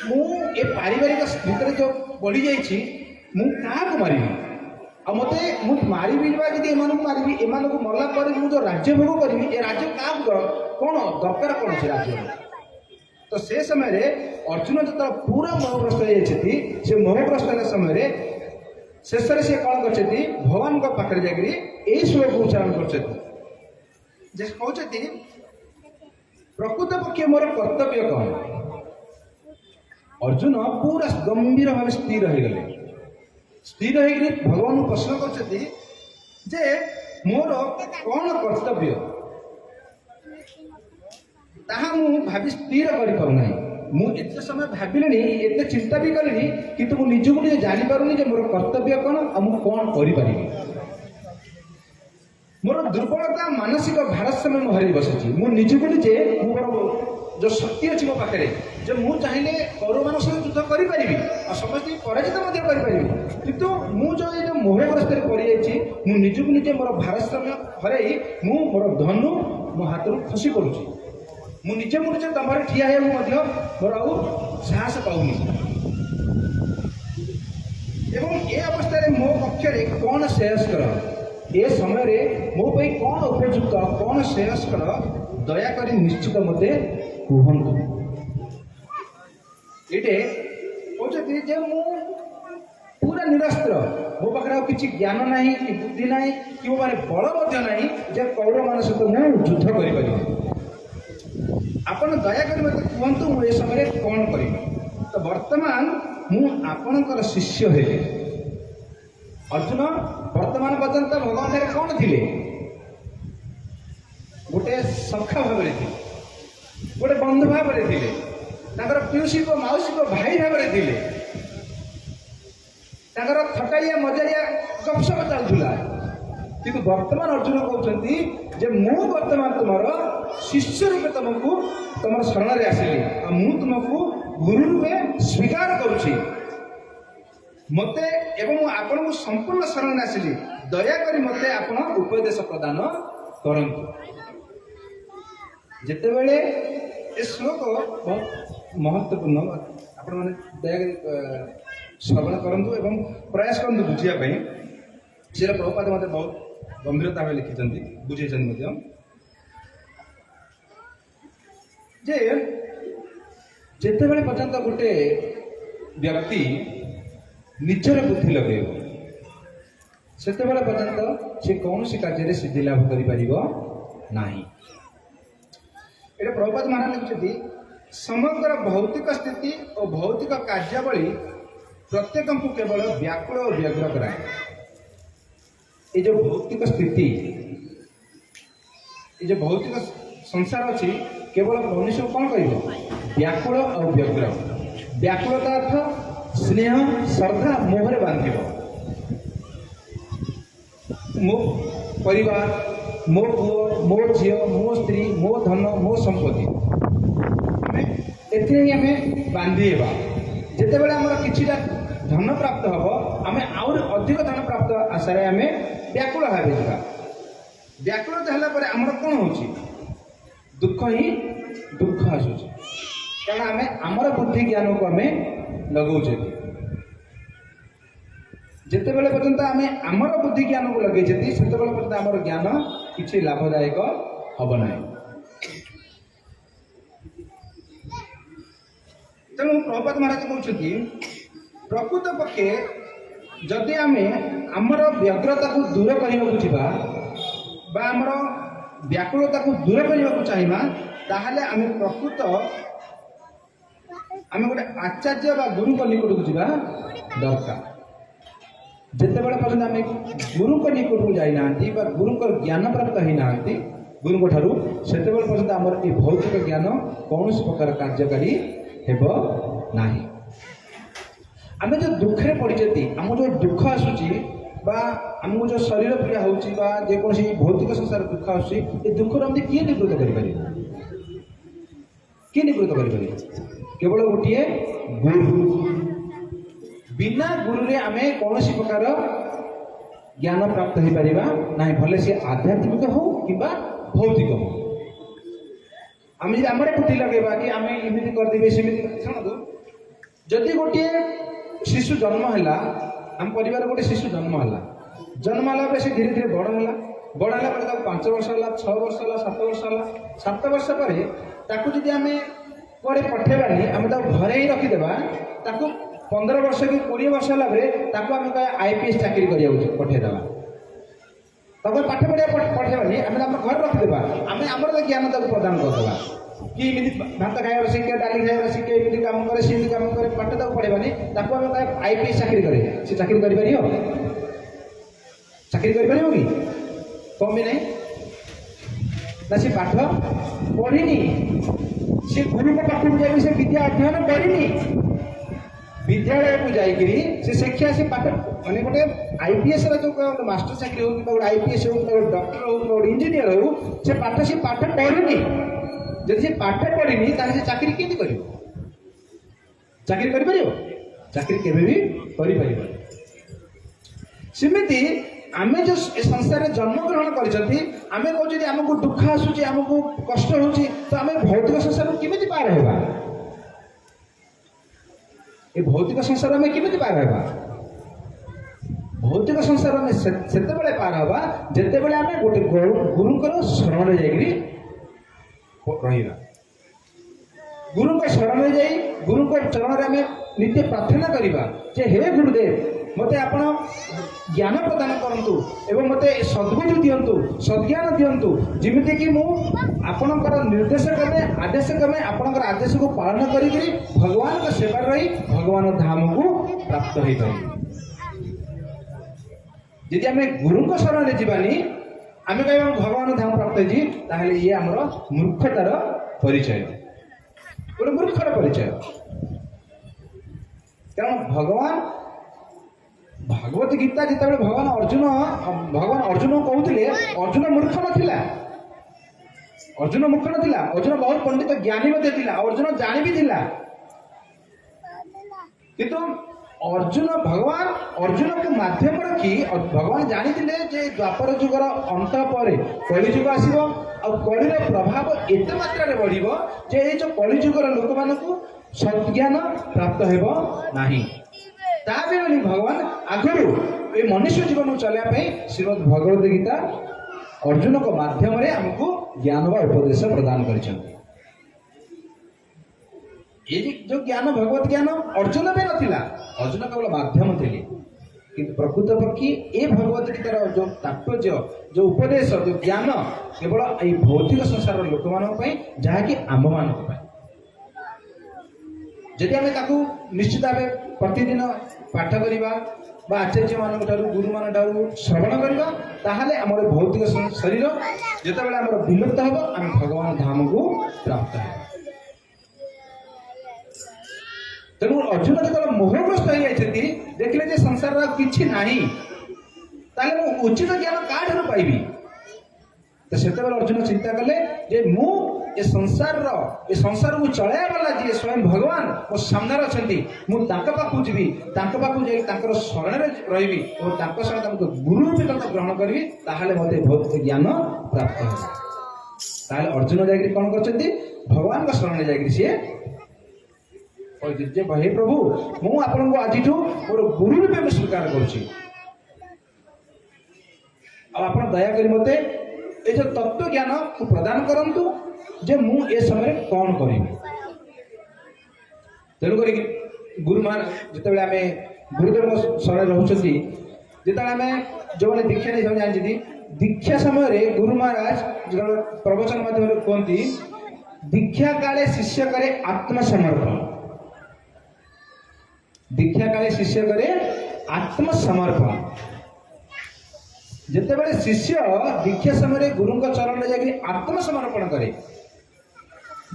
मु ए पारिवारिक भितर जो बढ़ी जाइए क्या मारि आ मत मारि जी एम मारि एम मरला जो राज्य भोग करी ए राज्य क्या कौन दरकार कौन से राज्य तो से समय अर्जुन जो पूरा मोहग्रस्त हो मोहग्रस्त समय शेष में सी कौन कर भगवान पाखे जाकि यही श्लोक उच्चारण कर प्रकृत पक्ष मोर कर्तव्य कौन अर्जुन पूरा गंभीर भाव स्थिर हो गले स्थिर हो भगवान प्रश्न कर मोर कौन कर्तव्य ताहा मु भाभी स्थिर कर पारना मुझे समय भाविले एत चिंता भी कली कि मुझे मुझे जापारूनी मोर कर्तव्य कौन कौन करी मोर दुर्बलता मानसिक भारसाम्य मैं हर बसी मुझे निजे मोर जो शक्ति अच्छी मो पाखे जो मुझे चाहिए कौरव मान सहित युद्ध करी समस्त पराजित करी किंतु मुझे मोहग्रस्त पड़ निजे मोर भारसाम्य हर मोर धनु मो हाथ खसी पड़ुची मुझे तुम ठिया मोर साहस पाऊनी एवं ए अवस्था मो पक्ष कौन श्रेयस्कर ए समय मो पे कौन उपयुक्त कौन श्रेयस्कर दयाक निश्चित मत कहतु ये कहते मु पूरा निरास्त्र मो पाखे किसी ज्ञान ना कि बुद्धि ना कि मो माने बल ना कौरव मान सहित मुझे युद्ध कर आपण दयाकर मत कहतु मुझे समय कौन करी तो वर्तमान मु आपणकर शिष्य है अर्जुन वर्तमान पर्यंत भगवान कौन थे गोटे सखा भाव गोटे बंधु भाव पीयूषी को मौसी को भाई भाव थटाइया मजारिया गपसप चलूला कि वर्तमान अर्जुन कहते मु वर्तमान तुम शिष्य रूपे तुमको तुम शरण में आसिली तुमको गुरु रूपे स्वीकार करुच्ची मते एवं आपण को संपूर्ण शरण में आसिली दयाकोरी मते आपण उपदेश प्रदान करंतु जितेबले ए श्लोक बहुत महत्वपूर्ण आपण माने दयाकोरी श्रवण करंतु एवं प्रयास करंतु बुझिया पई श्री प्रभुपाद मते बहुत गंभीरता भाव लिखिं बुझे जे जितेबाला पर्यंत गोटे व्यक्ति निजर बुद्धि लगे से पर्यंत से कौन सी कार्य सिद्धि लाभ कर प्रभुपाद महाराज लिखुं समग्र भौतिक स्थिति और भौतिक कार्यावली प्रत्येक को केवल व्याकुल और व्यग्र कराए ये जो भौतिक स्थिति ये जो भौतिक संसार अच्छी केवल मनुष्य को कौन कर व्याकुल और व्यग्र व्याकुलता अर्थ स्नेह श्रद्धा मोहरे बांध मो परिवार मो पुओ मो झी मो स्त्री मो धन मो संपत्ति आम बांधि जितेबाला आमर कि धन प्राप्त हम आम आहुरी अधिक धन प्राप्त आशारे आम व्याकुल भाव व्याकुलता है आमर कौन हो दुख ही दुख आसूँ कारण आम आमर बुद्धि ज्ञान को आम लगौचे जितेबाला पर्यंत आम आमर बुद्धि ज्ञान को लगे से पर्यंत आमर ज्ञान किसी लाभदायक हम ना तेणु प्रभुपाद महाराज कहते प्रकृत पक्षे जदि आम आमर व्यग्रता को दूर करने आमर व्याकुलता को दूर करने चाहिए ताहले आम प्रकृत आम गोटे आचार्य बा गुरु निकट को जावा दरकार जितेबाला पर्यटन आम गुरु निकट को जाना गुरु ज्ञान प्राप्त होना गुरु ठारू से पर्यटन आमर ये भौतिक ज्ञान कौन प्रकार कार्यकारी हेब ना आम जो दुखे पड़ी आम जो दुख आसूँ बा आमको जो शरीर पीड़ा होची बा जेकोसी भौतिक संसार दुख आसी ए दुख रे हम किए निवृत्त करि पारि किए निवृत्त करि पारि केवल गोटिए गुरु बिना गुरु रे आमे कोनोसी प्रकार ज्ञान प्राप्त हो पारिबा नाही भले से आध्यात्मिक हो किबा भौतिक हो आमे जे हमरे बुद्धि लगेबा कि आमे इमिति कर दिबे सेमिति सुनो जदि गोटिए शिशु जन्म हैला हम परिवार गोटे शिशु जन्म है से धीरे धीरे बड़ है बड़ है 5 वर्ष है 6 वर्ष है 7 वर्ष है 7 वर्ष पर जदि आम कड़े पठेबानी आम घरे ही रखीदेवा 15 वर्ष कि 20 वर्ष है आम आईपीएस चाकरी कर पठेदेवा पाठ पढ़िया पठेबानी आम घर रखीदेवा आम आम ज्ञान प्रदान करदेवा कि भात खाइबार शिखे डाली खाइबार शिखे एमती काम करे सेमती काम करे पाठ ताको पढ़ेबानी ताको आम आईपीएस चाकरी करे से चाकरी कर चाकरी कर कि कम भी नहीं ना से पाठ पढ़ी से गुरु को पाठ जाए से विद्या अध्ययन करनी विद्यालय को जाइकरी से शिक्षा से पाठ माने गोटे आईपीएस रो जो मास्टर चाकरी हो कि गोटे आईपीएस हो कि डॉक्टर हो कि गोटे इंजीनियर हो से पाठ पढ़नी जब से पाठ पढ़ी ताले चाकरी केमती कर चाकरी कर चाकरी केबे भी कर सेमिति आमे जो संसार में जन्म ग्रहण करछथि आमे कहू जे हमको दुख आसुची हमको कष्ट होची तो आमे भौतिक संसार में केमिति पार हेबा ए भौतिक संसार में केमिति पार हेबा भौतिक संसार में सेते बेले पार हेबा जेते बेले आमे गोटे गुरुकर शरण रे जाइकरी रहिबा गुरु को शरण में जाई गुरु को चरण में नित्य प्रार्थना करिबा जे हे गुरुदेव मते आपण ज्ञान प्रदान करंतु एवं मते सद्बुद्धि दियंतु सद्ज्ञान दियंतु जिमिति कि मु आपणकर निर्देश क्रमे आदेश क्रमे आपणकर आदेश को पालन करी भगवान का सेवा रही भगवान धाम को प्राप्त होई पारी यदि हमें गुरु को शरण रे जीवानी आमे कहबा भगवान धाम प्राप्त होई ताहले ये हमर मूर्खतार परिचय गोटे मूर्खर परिचय कारण भगवान भागवत गीता जिते भगवान अर्जुन कहते अर्जुन मूर्ख नथिला अर्जुन मूर्ख नथिला अर्जुन बहुत पंडित ज्ञानी अर्जुन जानी भी थिला किंतु अर्जुन भगवान अर्जुन को माध्यम रखी भगवान जानी जे द्वापर जुगर अंत पर कलिजुग आसीबो और कलिर प्रभाव एत मात्रा रे बढ़िबो जे ए जो कलिजुगर लोक मानकु सद्ज्ञान प्राप्त हेबो नाही ता बेले भगवान आगरु ए मनुष्य जीवन चलया श्रीमद् भगवत गीता अर्जुन को माध्यम रे हमको ज्ञान व उपदेश प्रदान करिसंती ये जो ज्ञान भगवत ज्ञान अर्जुन में नथिला अर्जुन केवल माध्यम थे कि प्रकृत पक्षी ए भगवत गीतार जो तात्पर्य जो उपदेश जो ज्ञान केवल ये भौतिक संसार लोक मानी जहाँकि आम मान जदि आम ताकू निश्चित भाव प्रतिदिन पाठ करवा आचार्य मान गुरु मान श्रवण करवा ताहले आम भौतिक शरीर जितेबाला आम विलुप्त हम आम भगवान धाम को प्राप्त है तेणु अर्जुन जो मोहग्रस्त हो जाती देखले जे संसार किछि नाही ताले मु उचित ज्ञान काठर पाइबी तो से अर्जुन चिंता कले जे मु ए संसार को चलाया वाला जी स्वयं भगवान मो सामने अच्छी मुझे पाखु जीवी पाखु शरण रही और शरण गुरु रूपी ग्रहण करी मत भौतिक ज्ञान प्राप्त हो अर्जुन जाकि कौन कर भगवान का शरण जाकि सी हे प्रभु मु आपन को आज मोर गुरु रूपे स्वीकार करुच्ची आप दया करी मते ये जो तत्व ज्ञान को प्रदान करंतु जे मु ए समय कौन करी तेणुक गुरु मान जिते आम गुरुदेव शरण रोचती जिते आम जो मैंने दीक्षा नहीं जानी दीक्षा समय गुरु महाराज प्रवचन माध्यम कहती दीक्षा काले शिष्य करे आत्मसमर्पण दीक्षा काले शिष्य करे आत्मसमर्पण जिते शिष्य दीक्षा समय गुरु चरण में जाकि आत्मसमर्पण करे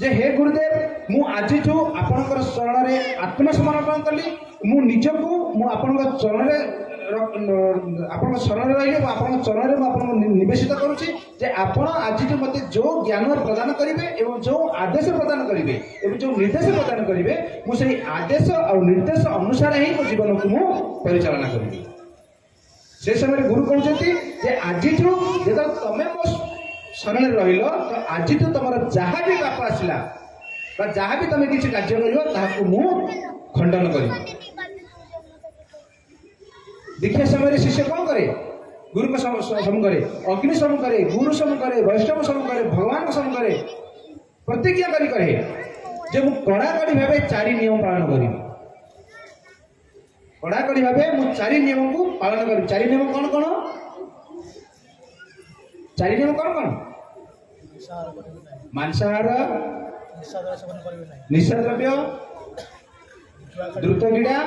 जे हे गुरुदेव मु आज आपणकर चरण में आत्मसमर्पण कली मु निजको मु आपणकर चरण में ଆପଣଙ୍କ ଶରଣରେ ରହିଲେ ଆପଣଙ୍କ ଚରଣରେ ମୁଁ ଆପଣଙ୍କୁ ନିବେଶିତ କରୁଛି ଯେ ଆପଣ ଆଜିଠୁ ମୋତେ ଯୋଉ ଜ୍ଞାନ ପ୍ରଦାନ କରିବେ ଏବଂ ଯୋଉ ଆଦେଶ ପ୍ରଦାନ କରିବେ ଏବଂ ଯୋଉ ନିର୍ଦ୍ଦେଶ ପ୍ରଦାନ କରିବେ ମୁଁ ସେଇ ଆଦେଶ ଆଉ ନିର୍ଦ୍ଦେଶ ଅନୁସାରେ ହିଁ ମୋ ଜୀବନକୁ ମୁଁ ପରିଚାଳନା କରିବି। ସେ ସମୟରେ ଗୁରୁ କହୁଛନ୍ତି ଯେ ଆଜିଠୁ ଯେତେବେଳେ ତମେ ମୋ ଶରଣରେ ରହିଲ ତ ଆଜିଠୁ ତମର ଯାହା ବି ପାପ ଆସିଲା ବା ଯାହା ବି ତମେ କିଛି କାର୍ଯ୍ୟ କରିବ ତାହାକୁ ମୁଁ ଖଣ୍ଡନ କରିବି। ଦୀକ୍ଷା ସମୟରେ ଶିଷ୍ୟ କଣ କରେ? ଗୁରୁଙ୍କ ସମ୍ମୁଖରେ, ଅଗ୍ନି ସମ୍ମୁଖରେ, ଗୁରୁ ସମ୍ମୁଖରେ, ବୈଷ୍ଣବ ସମ୍ମୁଖରେ, ଭଗବାନଙ୍କ ସମ୍ମୁଖରେ ପ୍ରତିଜ୍ଞା କରି କରେ ଯେ ମୁଁ କଡ଼ାକଡ଼ି ଭାବେ 4 ନିୟମ ପାଳନ କରିବି। କଡ଼ାକଡ଼ି ଭାବେ ମୁଁ 4 ନିୟମକୁ ପାଳନ କରିବି। 4 ନିୟମ କଣ କଣ? 4 ନିୟମ କଣ କଣ? ମାଂସାହାର, ନିଶା ଦ୍ରବ୍ୟ, ଦ୍ରୁତ କ୍ରୀଡ଼ା,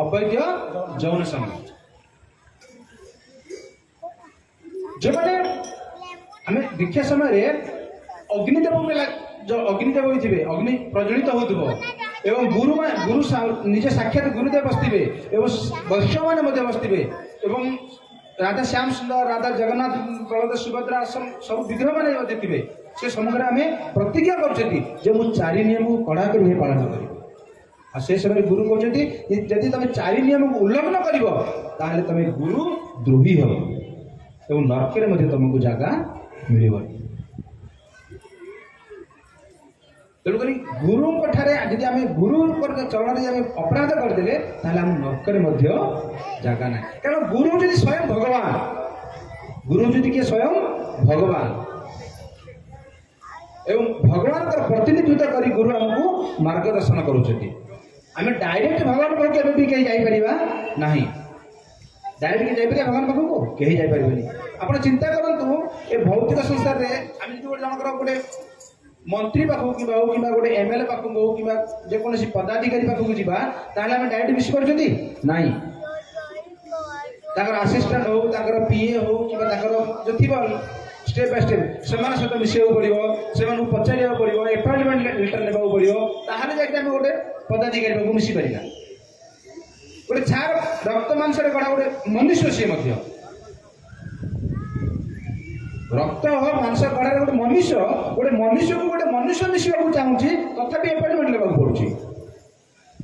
ଅବୈଧ ଯୌନ ସଂଘ। ଯେଉଁମାନେ ଆମେ ଦୀକ୍ଷା ସମୟରେ ଅଗ୍ନିଦେବ ଅଗ୍ନିଦେବ ହୋଇଥିବେ, ଅଗ୍ନି ପ୍ରଜ୍ୱଳିତ ହେଉଥିବ ଏବଂ ଗୁରୁ ନିଜେ ସାକ୍ଷାତ ଗୁରୁଦେବ ବସିଥିବେ ଏବଂ ବୈଷ୍ଣବମାନେ ମଧ୍ୟ ବସିଥିବେ ଏବଂ ରାଧା ଶ୍ୟାମ ସୁନ୍ଦର, ରାଧା ଜଗନ୍ନାଥ, ବଳଦେବ ସୁଭଦ୍ରା ସବୁ ବିଗ୍ରହମାନେ ମଧ୍ୟ ଥିବେ। ସେ ସମ୍ମୁଖରେ ଆମେ ପ୍ରତିଜ୍ଞା କରୁଛନ୍ତି ଯେ ମୁଁ 4 ନିୟମକୁ କଡ଼ାକଡ଼ି ଭାବେ ପାଳନ କରିବି। ଆଉ ସେ ସମୟରେ ଗୁରୁ କହୁଛନ୍ତି ଯଦି ତମେ 4 ନିୟମକୁ ଉଲ୍ଲଂଘନ କରିବ ତାହେଲେ ତମେ ଗୁରୁ ଦ୍ରୋହୀ ହେବ ଏବଂ ନରକରେ ମଧ୍ୟ ତମକୁ ଜାଗା ମିଳିବନି। ତେଣୁକରି ଗୁରୁଙ୍କ ଠାରେ ଯଦି ଆମେ ଗୁରୁଙ୍କ ଚରଣରେ ଆମେ ଅପରାଧ କରିଦେଲେ ତାହେଲେ ଆମ ନରକରେ ମଧ୍ୟ ଜାଗା ନାହିଁ। କାରଣ ଗୁରୁ ଯଦି ସ୍ୱୟଂ ଭଗବାନ, ଗୁରୁ ଯଦି କିଏ ସ୍ୱୟଂ ଭଗବାନ ଏବଂ ଭଗବାନଙ୍କର ପ୍ରତିନିଧିତ୍ୱ କରି ଗୁରୁ ଆମକୁ ମାର୍ଗଦର୍ଶନ କରୁଛନ୍ତି। ଆମେ ଡାଇରେକ୍ଟ ଭଗବାନ ପାଖକୁ କେବେ ବି କେହି ଯାଇପାରିବା ନାହିଁ। ଡାଇରେକ୍ଟ ଯାଇପାରିବା ଭଗବାନ ପାଖକୁ କେହି ଯାଇପାରିବେନି। ଆପଣ ଚିନ୍ତା କରନ୍ତୁ ଏ ଭୌତିକ ସଂସାରରେ ଆମେ ଯଦି ଜଣଙ୍କର ଗୋଟେ ମନ୍ତ୍ରୀ ପାଖକୁ କିମ୍ବା ହଉ କିମ୍ବା ଗୋଟେ MLA ପାଖକୁ ହଉ କିମ୍ବା ଯେକୌଣସି ପଦାଧିକାରୀ ପାଖକୁ ଯିବା ତାହେଲେ ଆମେ ଡାଇରେକ୍ଟ ମିଶି ପାରୁଛନ୍ତି ନାହିଁ। ତାଙ୍କର ଆସିଷ୍ଟାଣ୍ଟ ହଉ, ତାଙ୍କର PA ହଉ କିମ୍ବା ତାଙ୍କର ଯୋଉ ଥିବ ଷ୍ଟେପ୍ ବାଇ ଷ୍ଟେପ୍ ସେମାନଙ୍କ ସହିତ ମିଶିବାକୁ ପଡ଼ିବ, ସେମାନଙ୍କୁ ପଚାରିବାକୁ ପଡ଼ିବ, ଏପଏଣ୍ଟମେଣ୍ଟ ଲେଟର ନେବାକୁ ପଡ଼ିବ, ତାହେଲେ ଯାଇକି ଆମେ ଗୋଟେ ପଦାଧିକାରୀ ପାଖକୁ ମିଶିପାରିବା। ଗୋଟେ ଛାର ରକ୍ତ ମାଂସରେ ଗଢ଼ା ଗୋଟେ ମନୁଷ୍ୟ, ସିଏ ମଧ୍ୟ ରକ୍ତ ମାଂସ ଗଢ଼ାରେ ଗୋଟେ ମନୁଷ୍ୟକୁ ଗୋଟେ ମନୁଷ୍ୟ ମିଶିବାକୁ ଚାହୁଁଛି ତଥାପି ଏପଏଣ୍ଟମେଣ୍ଟ ନେବାକୁ ପଡୁଛି।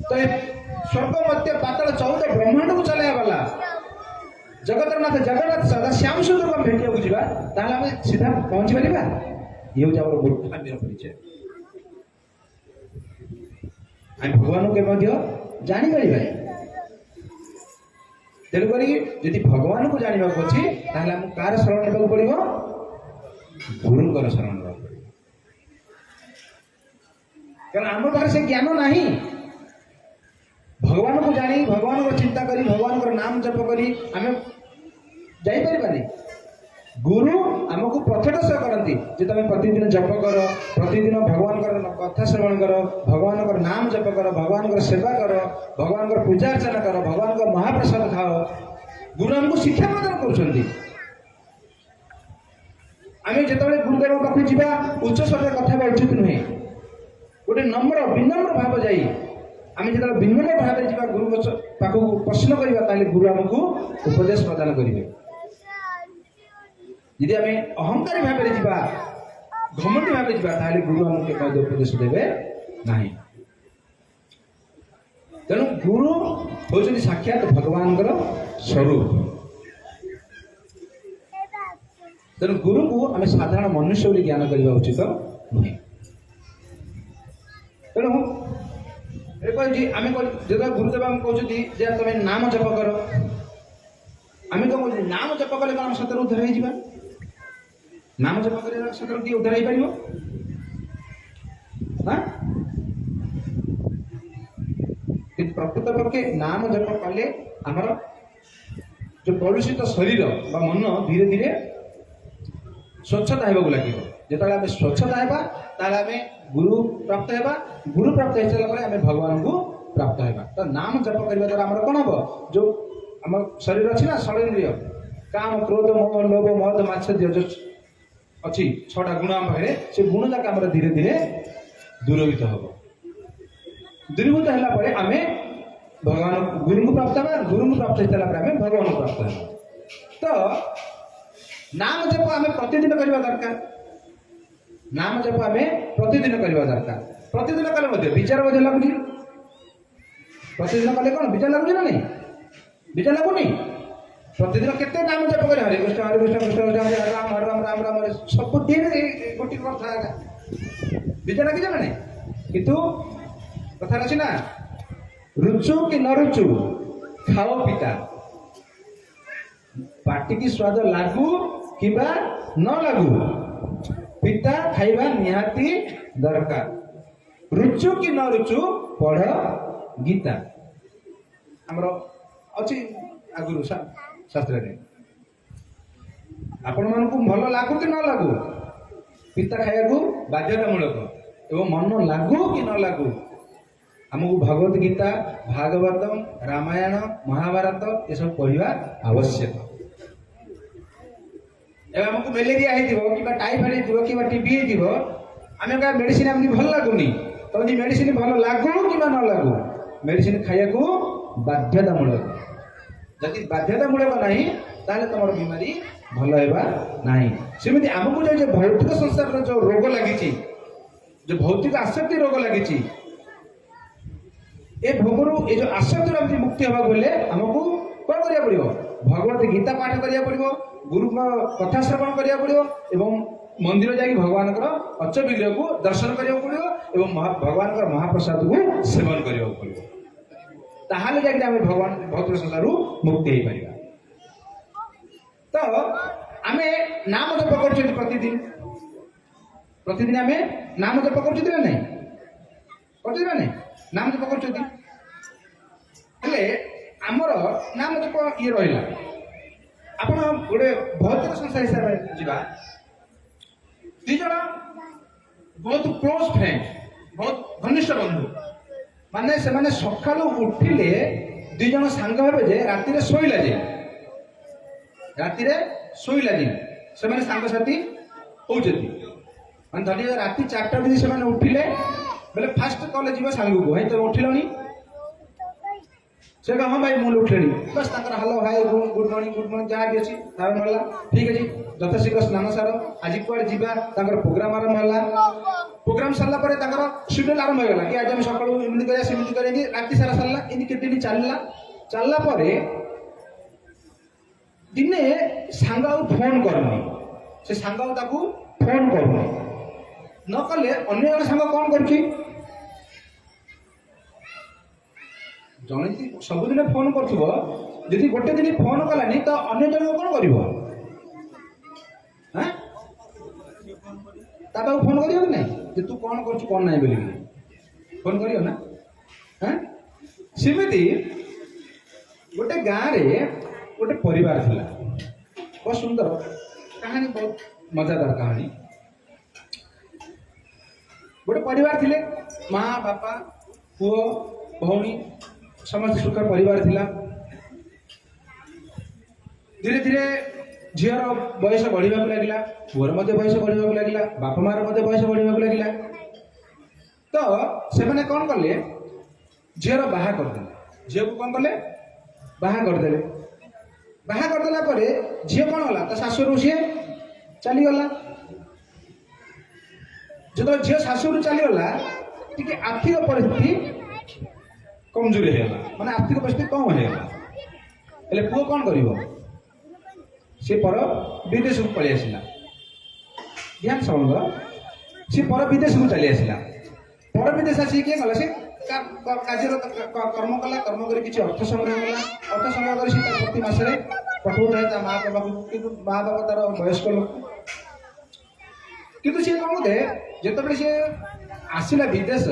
ତ ଏ ସ୍ୱର୍ଗ ମଧ୍ୟ ପାତାଳ 14 ବ୍ରହ୍ମାଣ୍ଡକୁ ଚଲାଇବା ବାଲା ଜଗତରନାଥ ଜଗନ୍ନାଥ ସଦା ଶ୍ୟାମ ସୁନ୍ଦରକୁ ଆମେ ଭେଟିବାକୁ ଯିବା ତାହେଲେ ଆମେ ସିଧା ପହଞ୍ଚି ପାରିବା? ଇଏ ହେଉଛି ଆମର ମୂର୍ଖାମିର ପରିଚୟ। ଆମେ ଭଗବାନଙ୍କୁ କେବେ ମଧ୍ୟ ଜାଣିପାରିବା। ତେଣୁକରି ଯଦି ଭଗବାନଙ୍କୁ ଜାଣିବାକୁ ଅଛି ତାହେଲେ ଆମକୁ କାହାର ଶରଣ ନେବାକୁ ପଡ଼ିବ? ଗୁରୁଙ୍କର ଶରଣ ନେବାକୁ ପଡ଼ିବ। କାରଣ ଆମ ପାଖରେ ସେ ଜ୍ଞାନ ନାହିଁ। ଭଗବାନଙ୍କୁ ଜାଣି, ଭଗବାନଙ୍କର ଚିନ୍ତା କରି, ଭଗବାନଙ୍କର ନାମ ଜପ କରି ଆମେ ଯାଇପାରିବାନି। ଗୁରୁ ଆମକୁ ପଥଦର୍ଶନ କରନ୍ତି ଯେ ତମେ ପ୍ରତିଦିନ ଜପ କର, ପ୍ରତିଦିନ ଭଗବାନଙ୍କର କଥା ଶ୍ରବଣ କର, ଭଗବାନଙ୍କର ନାମ ଜପ କର, ଭଗବାନଙ୍କର ସେବା କର, ଭଗବାନଙ୍କର ପୂଜା ଅର୍ଚ୍ଚନା କର, ଭଗବାନଙ୍କର ମହାପ୍ରସାଦ ଖାଅ। ଗୁରୁ ଆମକୁ ଶିକ୍ଷା ପ୍ରଦାନ କରୁଛନ୍ତି। ଆମେ ଯେତେବେଳେ ଗୁରୁଦେବ ପାଖକୁ ଯିବା ଉଚ୍ଚ ସ୍ୱରରେ କଥା ହେବା ଉଚିତ ନୁହେଁ। ଗୋଟେ ବିନମ୍ର ଭାବ ଯାଇ ଆମେ ଯେତେବେଳେ ବିନମ୍ର ଭାବରେ ଯିବା ଗୁରୁଙ୍କ ପାଖକୁ ପ୍ରଶ୍ନ କରିବା ତାହେଲେ ଗୁରୁ ଆମକୁ ଉପଦେଶ ପ୍ରଦାନ କରିବେ। ଯଦି ଆମେ ଅହଙ୍କାରୀ ଭାବରେ ଯିବା, ଘମଣ୍ଡୀ ଭାବରେ ଯିବା ତାହେଲେ ଗୁରୁ ଆମକୁ କେବେ ଉପଦେଶ ଦେବେ ନାହିଁ। ତେଣୁ ଗୁରୁ ହେଉଛନ୍ତି ସାକ୍ଷାତ ଭଗବାନଙ୍କର ସ୍ୱରୂପ। ତେଣୁ ଗୁରୁକୁ ଆମେ ସାଧାରଣ ମନୁଷ୍ୟ ବୋଲି ଜ୍ଞାନ କରିବା ଉଚିତ ନୁହେଁ। ତେଣୁ କହିଛି ଆମେ ଯେତେବେଳେ ଗୁରୁଦେବ ଆମେ କହୁଛନ୍ତି ଯେ ତମେ ନାମ ଜପ କର, ଆମେ କଣ କହୁଛନ୍ତି ନାମ ଜପ କଲେ କଣ ଆମ ସତରେ ଉଦ୍ଧାର ହେଇଯିବା? ନାମ ଜପ କରିବା ସତରେ କିଏ ଉଦ୍ଧାର ହେଇପାରିବ? କିନ୍ତୁ ପ୍ରକୃତ ପକ୍ଷେ ନାମ ଜପ କଲେ ଆମର ଯୋଉ କଳୁଷିତ ଶରୀର ବା ମନ ଧୀରେ ଧୀରେ ସ୍ୱଚ୍ଛତା ହେବାକୁ ଲାଗିବ। ଯେତେବେଳେ ଆମେ ସ୍ୱଚ୍ଛତା ହେବା ତାହେଲେ ଆମେ ଗୁରୁ ପ୍ରାପ୍ତ ହେବା। ଗୁରୁ ପ୍ରାପ୍ତ ହେଇସାରିଲା ପରେ ଆମେ ଭଗବାନଙ୍କୁ ପ୍ରାପ୍ତ ହେବା। ତ ନାମ ଜପ କରିବା ଦ୍ୱାରା ଆମର କଣ ହବ? ଯୋଉ ଆମ ଶରୀର ଅଛି ନା ଷଡ଼େନ୍ଦ୍ରିୟ, କାମ, କ୍ରୋଧ, ମୋହ, ଲୋଭ, ମଦ, ମାତ୍ସର୍ଯ୍ୟ ଯୋଉ ଅଛି 6ଟା ଗୁଣ ଆମ ପାଖରେ, ସେ ଗୁଣ ଯାକ ଆମର ଧୀରେ ଧୀରେ ଦୂରଭୂତ ହବ। ଦୂରୀଭୂତ ହେଲା ପରେ ଆମେ भगवान गुरु को प्राप्त हेबा गुरु को प्राप्त हेतला पर आमे भगवान को प्राप्त हेबा तो नाम जप आमे प्रतिदिन करबा दरकार नाम जप आमे प्रतिदिन करबा दरकार प्रतिदिन कले मध्ये विचार मध्ये लागुनी प्रतिदिन कले कोन विचार लागुनी ना नहीं विचार लागुनी प्रतिदिन केते नाम जप करे हरे कृष्ण कृष्ण हरे राम राम राम राम हरे सब दिन गोटी कथा विचार लागी जाना नहीं किंतु कथा अछि ना रुचु कि न रुचु खाओ पिता पाटी की स्वाद लागू किबा न लागू पिता खाइबा निहाती दरकार रुचु कि न रुचु पढ़ गीता हमर अछि आगुरु शास्त्र रे आपण मानकु भल लागू कि न लागू पिता खाइबा को बाध्यतामूलक एवं मन लागू कि न लागू हमको भगवत गीता भागवतम रामायण महाभारत ये सब पढ़ा आवश्यक एवं हमको मलेरिया कि टाइफाइड कि टीबी आम क्या मेडिसिन आमको भल लगुनि तो मेडिसिन भल लागू कि न लागू मेडिसिन खाया को बाध्यतामूलक जदि बाध्यतामूलक नहीं ताले तुम बीमारी भल होगा नहीं सेमती आमको जो भौतिक संसार जो रोग लगी जो भौतिक आसक्ति रोग लगी ए भोगरू ये जो आसक्ति मुक्ति हवा बोले हमको कौन करिया पड़िबो भगवत गीता पाठ करिया पड़िबो गुरु का कथा श्रवण करिया पड़िबो एवं मंदिर जाई भगवान का अच्च विग्रह को दर्शन करिया पड़िबो एवं भगवान का महाप्रसाद को सेवन करिया पड़िबो ताहाले जाके हम भगवान भौतिक संसार मुक्ति हे परिबा तो आमे नाम जप करछथि प्रतिदिन आमे नाम जप करछथि ना नहीं करछथि ना नहीं नाम जप करछथि हेले हमर नाम जप ये रहिला आपण गोटे भौतिक संसार हिसाब से जीवा दी जण बहुत क्लोज फ्रेंड बहुत घनिष्ठ बंधु माने से माने सकाळु उठिले दी जण सांग हेबे जे राती रे सोइला जे राती रे सोइला जे से माने सांग साथी होउछथि माने धनी राती 4टा बजे से माने उठिले बोले फास्ट कॉलेज जीवा सांग को है तो उठिलनी से हाँ भाई मुझे उठे बस तक हेलो हाय गुड मॉर्निंग जहाँ भी अच्छी तार मिलला ठीक है यथाशीघ्र स्नान सार आज कौन जीवा प्रोग्राम आरंभ है प्रोग्राम सारा पर शेड्यूल आरंभ होगा कि आज आम सका एमती करा सेमती कर राति सारा सारा इनकी केते दिन चलला दिने सांग फोन करनी से सांग फोन करनी न कले अन्य जन सांग कौन कर जन सबुदिन फोन कर गोटे दिन फोन कलानी तो अन्य जन कौन कर फोन कर ना तू कौन कर कौन ना बोल फोन कर ना हाँ सेमती गोटे गाँव में गोटे परिवार थिला बहुत सुंदर कहानी बहुत मजादार कहानी गोटे परिवार थिले माँ बापा पुओ भौणी समस्त सुखर परिवार थिला धीरे धीरे झीर बयस बढ़ा लगे पुअर बयस बढ़ा लगे बापा मार बयस बढ़ा लगे तो से कौन कले झीर बाहा करदे झील को कौन कले बाहा करदे बाहा करदेला पर झी कौन होला तो शाशुर सी चलीगला जो झी शाशुर चलीगला टी आर्थिक परिस्थिति कमजोरी है माने आर्थिक परिस्थिति कम है पुओ कौन कर सी पर विदेश को पलि आसला ध्यान समझ सी पर विदेश को चली आसला पर विदेश आसिक किए गला से कार्य कर्म कला कर्म कर किसी अर्थ संग्रह कला अर्थ संग्रह कर प्रति मासरे पठाऊे माँ बाबा को माँ बाबा तार वयस्क लोक किंतु सी कौन बोधे जिते सी आसला विदेश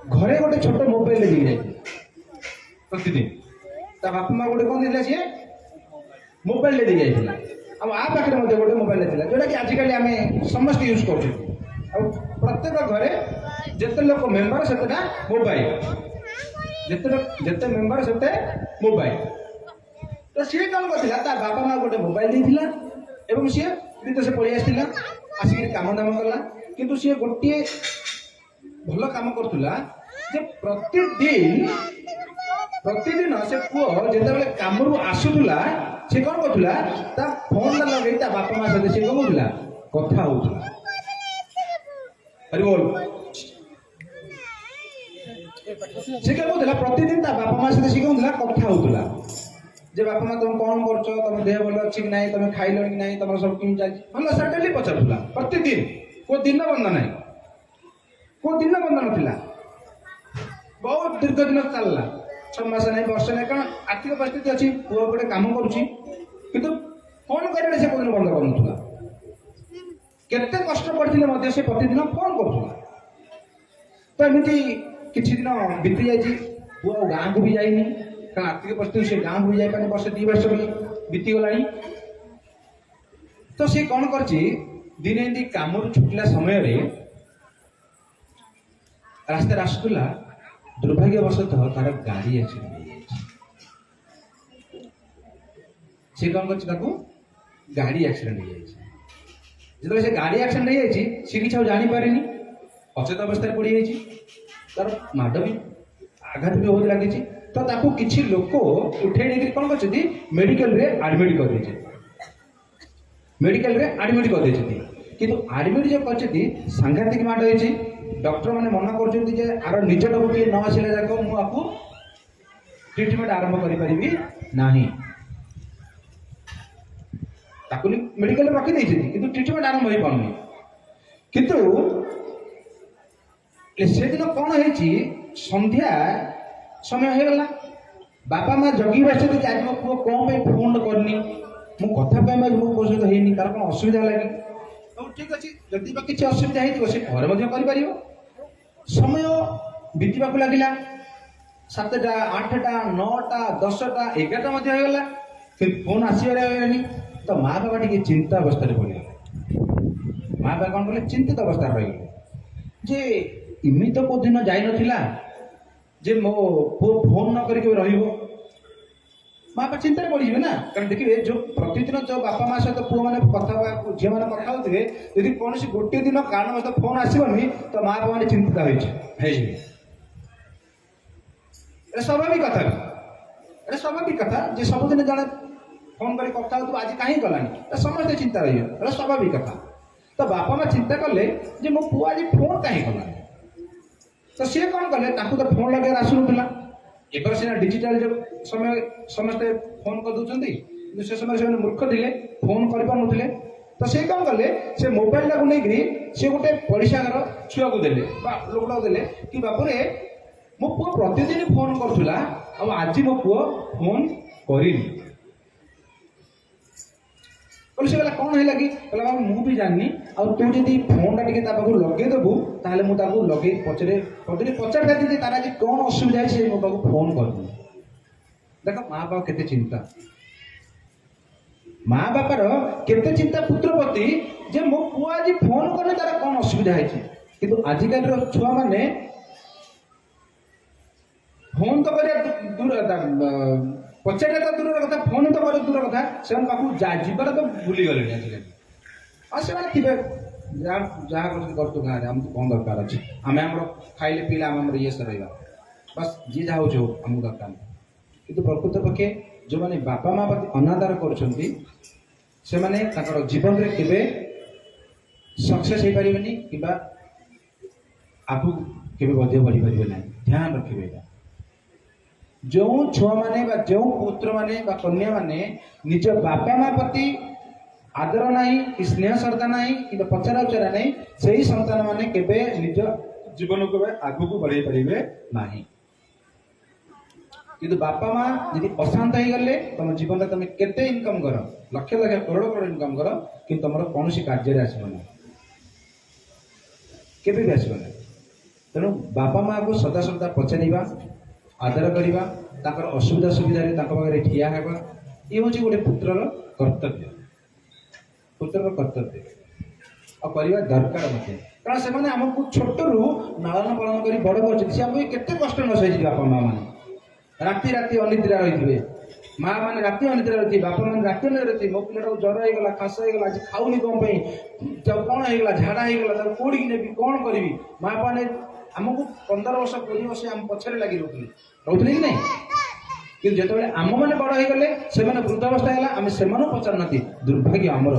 घरे गोटे छोट मोबाइल लेके जाए प्रतिदिन ता बापा माँ गोटे कौन देला सी मोबाइल लेके जाइला अब आ पाखे गोटे मोबाइल था जोटा कि आजिकल आम समस्त यूज कर प्रत्येक घरे जिते लोक मेम्बर से मोबाइल जिते मेम्बर से मोबाइल तो सी कौन कर बापा माँ गोटे मोबाइल देता सी विदेश पलि आसला आसिक कम दाम कला किंतु सी गोटे भल कम करुला प्रतिदिन ପ୍ରତିଦିନ ସେ ପୁଅ ଯେତେବେଳେ କାମରୁ ଆସୁଥିଲା ସେ କଣ କରୁଥିଲା ତା ଫୋନଟା ଲଗେଇ ତା ବାପା ମା ସହିତ ସେ କଣ କରୁଥିଲା କଥା ହଉଥିଲା। ଆରେ ବୋଲ ସେ କଣ କହୁଥିଲା ପ୍ରତିଦିନ ତା ବାପା ମା ସହିତ ସେ କଣ କହୁଥିଲା କଥା ହଉଥିଲା ଯେ ବାପା ମା ତମେ କଣ କରୁଛ, ତମ ଦେହ ଭଲ ଅଛି କି ନାହିଁ, ତମେ ଖାଇଲଣି କି ନାହିଁ, ତମର ସବୁ କେମିତି ଚାଲିଛି, ଭଲ ସାର୍ ଡେଲି ପଚାରୁଥିଲା ପ୍ରତିଦିନ। କୋଉ ଦିନ ବନ୍ଦ ନାହିଁ, କୋଉ ଦିନ ବନ୍ଦ ନଥିଲା। ବହୁତ ଦୀର୍ଘ ଦିନ ଚାଲିଲା, 6 ମାସ ନାହିଁ, ବର୍ଷ ନାହିଁ, କାରଣ ଆର୍ଥିକ ପରିସ୍ଥିତି ଅଛି, ପୁଅ ଗୋଟେ କାମ କରୁଛି, କିନ୍ତୁ ଫୋନ କରିବାରେ ସେ କୋଉଦିନ ବନ୍ଦ କରୁନଥିଲା। କେତେ କଷ୍ଟ ପଡ଼ିଥିଲେ ମଧ୍ୟ ସେ ପ୍ରତିଦିନ ଫୋନ କରୁଥିଲା। ତ ଏମିତି କିଛି ଦିନ ବିତି ଯାଇଛି, ପୁଅ ଆଉ ଗାଁକୁ ବି ଯାଇନି, କାରଣ ଆର୍ଥିକ ପରିସ୍ଥିତି ସେ ଗାଁକୁ ବି ଯାଇପାରୁନି, ବର୍ଷ 2 ବର୍ଷ ବି ବିତିଗଲାଣି। ତ ସେ କଣ କରିଛି, ଦିନେ ଏମିତି କାମରୁ ଛୁଟିଲା ସମୟରେ ରାସ୍ତାରେ ଆସୁଥିଲା, ଦୁର୍ଭାଗ୍ୟବଶତଃ ତାର ଗାଡ଼ି ଆକ୍ସିଡେଣ୍ଟ ହେଇଯାଇଛି। ସେ କଣ କରିଛି, ତାକୁ ଗାଡ଼ି ଆକ୍ସିଡେଣ୍ଟ ହେଇଯାଇଛି। ଯେତେବେଳେ ସେ ଗାଡ଼ି ଆକ୍ସିଡେଣ୍ଟ ହେଇଯାଇଛି ସେ କିଛି ଆଉ ଜାଣିପାରିନି, ଅଚେତ ଅବସ୍ଥାରେ ପଡ଼ିଯାଇଛି, ତାର ମାଡ଼ ବି ଆଘାତ ବି ବହୁତ ଲାଗିଛି। ତ ତାକୁ କିଛି ଲୋକ ଉଠେଇ ନେଇକି କଣ କରିଛନ୍ତି, ମେଡିକାଲରେ ଆଡମିଟ୍ କରିଦେଇଛନ୍ତି। ମେଡିକାଲରେ ଆଡମିଟ୍ କରିଦେଇଛନ୍ତି, କିନ୍ତୁ ଆଡମିଟ୍ ଯୋଉ କରିଛନ୍ତି ସାଂଘାତିକ ମାଡ଼ ହେଇଛି। ଡକ୍ଟର ମାନେ ମନା କରୁଛନ୍ତି ଯେ ଆର ନିଜଟାକୁ କିଏ ନ ଆସିଲା ଯାକ ମୁଁ ଆକୁ ଟ୍ରିଟମେଣ୍ଟ ଆରମ୍ଭ କରିପାରିବି ନାହିଁ। ତାକୁ ମେଡିକାଲରେ ରଖିଦେଇଛନ୍ତି, କିନ୍ତୁ ଟ୍ରିଟମେଣ୍ଟ ଆରମ୍ଭ ହେଇପାରୁନି। କିନ୍ତୁ ସେଦିନ କଣ ହେଇଛି, ସନ୍ଧ୍ୟା ସମୟ ହେଇଗଲା, ବାପା ମା ଜଗି ବସିଛନ୍ତି ଯେ ଆଜି ମୋ ପୁଅ କଣ ପାଇଁ ଫୋନ କରିନି, ମୁଁ କଥା ପାଇଁ ମୋ ପୁଅ ସହିତ ହେଇନି, ତାର କଣ ଅସୁବିଧା ଲାଗି। ହଉ ଠିକ ଅଛି, ଯଦି ବା କିଛି ଅସୁବିଧା ହେଇଥିବ ସେ ଘରେ ମଧ୍ୟ କରିପାରିବ। ସମୟ ବିତିବାକୁ ଲାଗିଲା, 7ଟା 8ଟା 9ଟା 10ଟା 11ଟା ମଧ୍ୟ ହେଇଗଲା, କିନ୍ତୁ ଫୋନ ଆସିବାରେ ହେଇଗଲାନି। ତ ମା ବାବା ଟିକେ ଚିନ୍ତା ଅବସ୍ଥାରେ ପଡ଼ିଗଲେ। ମା ବାବା କଣ କଲେ, ଚିନ୍ତିତ ଅବସ୍ଥାରେ ରହିଗଲେ ଯେ ଏମିତି ତ କୋଉ ଦିନ ଯାଇନଥିଲା ଯେ ମୋ ପୁଅ ଫୋନ ନ କରିକି ରହିବ। ମା ବାପା ଚିନ୍ତାରେ ପଡ଼ିଯିବେ ନା, କାରଣ ଦେଖିବେ ଯୋଉ ପ୍ରତିଦିନ ଯୋଉ ବାପା ମା ସହିତ ପୁଅ ମାନେ କଥା ଝିଅ ମାନେ କଥା ହଉଥିବେ, ଯଦି କୌଣସି ଗୋଟିଏ ଦିନ କାରଣବଶତଃ ଫୋନ ଆସିବନି ତ ମା ବାପା ମାନେ ଚିନ୍ତିତ ହେଇଯିବେ। ଏଟା ସ୍ୱାଭାବିକ କଥା, ଏଟା ସ୍ୱାଭାବିକ କଥା ଯେ ସବୁଦିନ ଜଣେ ଫୋନ କରି କଥା ହଉଥିବ, ଆଜି କାହିଁ କଲାନି, ସମସ୍ତେ ଚିନ୍ତା ରହିବ, ଏଟା ସ୍ୱାଭାବିକ କଥା। ତ ବାପା ମା ଚିନ୍ତା କଲେ ଯେ ମୋ ପୁଅ ଆଜି ଫୋନ କାହିଁ କଲାନି। ତ ସିଏ କଣ କଲେ, ତାକୁ ତ ଫୋନ ଲଗେଇବାର ଆସୁନଥିଲା। ଏବେ ସିନା ଡିଜିଟାଲ ଯୋଉ ସମୟ ସମସ୍ତେ ଫୋନ କରିଦଉଛନ୍ତି, କିନ୍ତୁ ସେ ସମୟରେ ସେମାନେ ମୂର୍ଖ ଥିଲେ, ଫୋନ କରିପାରୁନଥିଲେ। ତ ସେ କଣ କଲେ, ସେ ମୋବାଇଲଟାକୁ ନେଇକିରି ସେ ଗୋଟେ ପଡ଼ିଶା ଘର ଛୁଆକୁ ଦେଲେ ବା ଲୋକଟାକୁ ଦେଲେ କି ବାପରେ ମୋ ପୁଅ ପ୍ରତିଦିନ ଫୋନ କରୁଥିଲା, ଆଉ ଆଜି ମୋ ପୁଅ ଫୋନ କରିନି। ସେ କହିଲା କଣ ହେଲା କି, କହିଲା ବାବା ମୁଁ ବି ଜାଣିନି, ଆଉ ତୁ ଯଦି ଫୋନଟା ଟିକେ ତା ପାଖକୁ ଲଗେଇଦେବୁ ତାହେଲେ ମୁଁ ତାକୁ ଲଗେଇ ପଚାରିଥାନ୍ତି ଯେ ତାର ଆଜି କଣ ଅସୁବିଧା ହେଇଛି, ସେ ମୋ ପାଖକୁ ଫୋନ କରିନି। ଦେଖ ମା ବାପା କେତେ ଚିନ୍ତା, ମା ବାପାର କେତେ ଚିନ୍ତା ପୁତ୍ର ପ୍ରତି ଯେ ମୋ ପୁଅ ଆଜି ଫୋନ କଲେ ତାର କଣ ଅସୁବିଧା ହେଇଛି। କିନ୍ତୁ ଆଜିକାଲିର ଛୁଆମାନେ ଫୋନ ତ କରିବା ଦୂର, ପଚାରିବା ତ ଦୂରର କଥା, ଫୋନ ତ କରିବା ଦୂର କଥା, ସେମାନେ ପାଖକୁ ଯିବାର ତ ଭୁଲିଗଲେଣି ଆଜିକାଲି। ଆଉ ସେମାନେ ଥିବେ ଯାହା କରୁଛୁ ଗାଁରେ, ଆମକୁ କଣ ଦରକାର ଅଛି, ଆମେ ଆମର ଖାଇଲେ ପିଇଲେ ଆମେ ଆମର ଇଏ ରହିବା, ବାସ୍ ଯିଏ ଯାହା ହଉଛି ହଉ, ଆମକୁ ଦରକାର ନାହିଁ। କିନ୍ତୁ ପ୍ରକୃତ ପକ୍ଷେ ଯେଉଁମାନେ ବାପା ମା ପ୍ରତି ଅନାଦର କରୁଛନ୍ତି ସେମାନେ ତାଙ୍କର ଜୀବନରେ କେବେ ସକ୍ସେସ୍ ହେଇପାରିବେନି କିମ୍ବା ଆଗକୁ କେବେ ମଧ୍ୟ ବଢ଼ିପାରିବେ ନାହିଁ। ଧ୍ୟାନ ରଖିବେ ଏଇଟା। ଯେଉଁ ଛୁଆମାନେ ବା ଯେଉଁ ପୁତ୍ରମାନେ ବା କନ୍ୟାମାନେ ନିଜ ବାପା ମା ପ୍ରତି ଆଦର ନାହିଁ କି ସ୍ନେହ ଶ୍ରଦ୍ଧା ନାହିଁ କିମ୍ବା ପଚରା ଉଚରା ନାହିଁ, ସେହି ସନ୍ତାନ ମାନେ କେବେ ନିଜ ଜୀବନକୁ ଆଗକୁ ବଢ଼େଇ ପାରିବେ ନାହିଁ। କିନ୍ତୁ ବାପା ମା ଯଦି ଅଶାନ୍ତ ହେଇଗଲେ ତମ ଜୀବନରେ ତମେ କେତେ ଇନକମ୍ କର, ଲକ୍ଷ ଲକ୍ଷ କରୋଡ଼ କରୋଡ଼ ଇନକମ୍ କର, କିନ୍ତୁ ତମର କୌଣସି କାର୍ଯ୍ୟରେ ଆସିବ ନାହିଁ, କେବେ ବି ଆସିବ ନାହିଁ। ତେଣୁ ବାପା ମାଆକୁ ସଦାସର୍ବଦା ପଚାରିବା, ଆଦର କରିବା, ତାଙ୍କର ଅସୁବିଧା ସୁବିଧାରେ ତାଙ୍କ ପାଖରେ ଠିଆ ହେବା, ଇଏ ହେଉଛି ଗୋଟେ ପୁତ୍ରର କର୍ତ୍ତବ୍ୟ, ପୁତ୍ରର କର୍ତ୍ତବ୍ୟ ଆଉ କରିବା ଦରକାର ମଧ୍ୟ। କାରଣ ସେମାନେ ଆମକୁ ଛୋଟରୁ ଲାଳନ ପାଳନ କରି ବଡ଼ କରିଛନ୍ତି, ସେ ଆମକୁ କେତେ କଷ୍ଟ ନ ସହିଯିବେ। ବାପା ମା ମାନେ ରାତି ରାତି ଅନିଦ୍ରା ରହିଥିବେ, ମା ମାନେ ରାତି ଅନିଦ୍ରା ରହିଥିବେ, ବାପା ମାନେ ରାତି ଅନିଦ୍ରା ରହିଥିବେ। ମୋ ପିଲାଟାକୁ ଜ୍ୱର ହେଇଗଲା, ଖାସ ହେଇଗଲା, ଆଜି ଖାଉନି କଣ ପାଇଁ, ତାକୁ କଣ ହେଇଗଲା, ଝାଡ଼ା ହେଇଗଲା, ତାକୁ କୋଉଠିକି ନେବି, କଣ କରିବି। ମା ମାନେ ଆମକୁ 15 ବର୍ଷ 20 ବର୍ଷ ଆମ ପଛରେ ଲାଗି ରହୁଥିଲେ କି ନାଇଁ? କିନ୍ତୁ ଯେତେବେଳେ ଆମମାନେ ବଡ଼ ହେଇଗଲେ ସେମାନେ ବୃଦ୍ଧ ଅବସ୍ଥା ହେଲା ଆମେ ସେମାନଙ୍କୁ ପଚାରୁନାହାନ୍ତି ଦୁର୍ଭାଗ୍ୟ ଆମର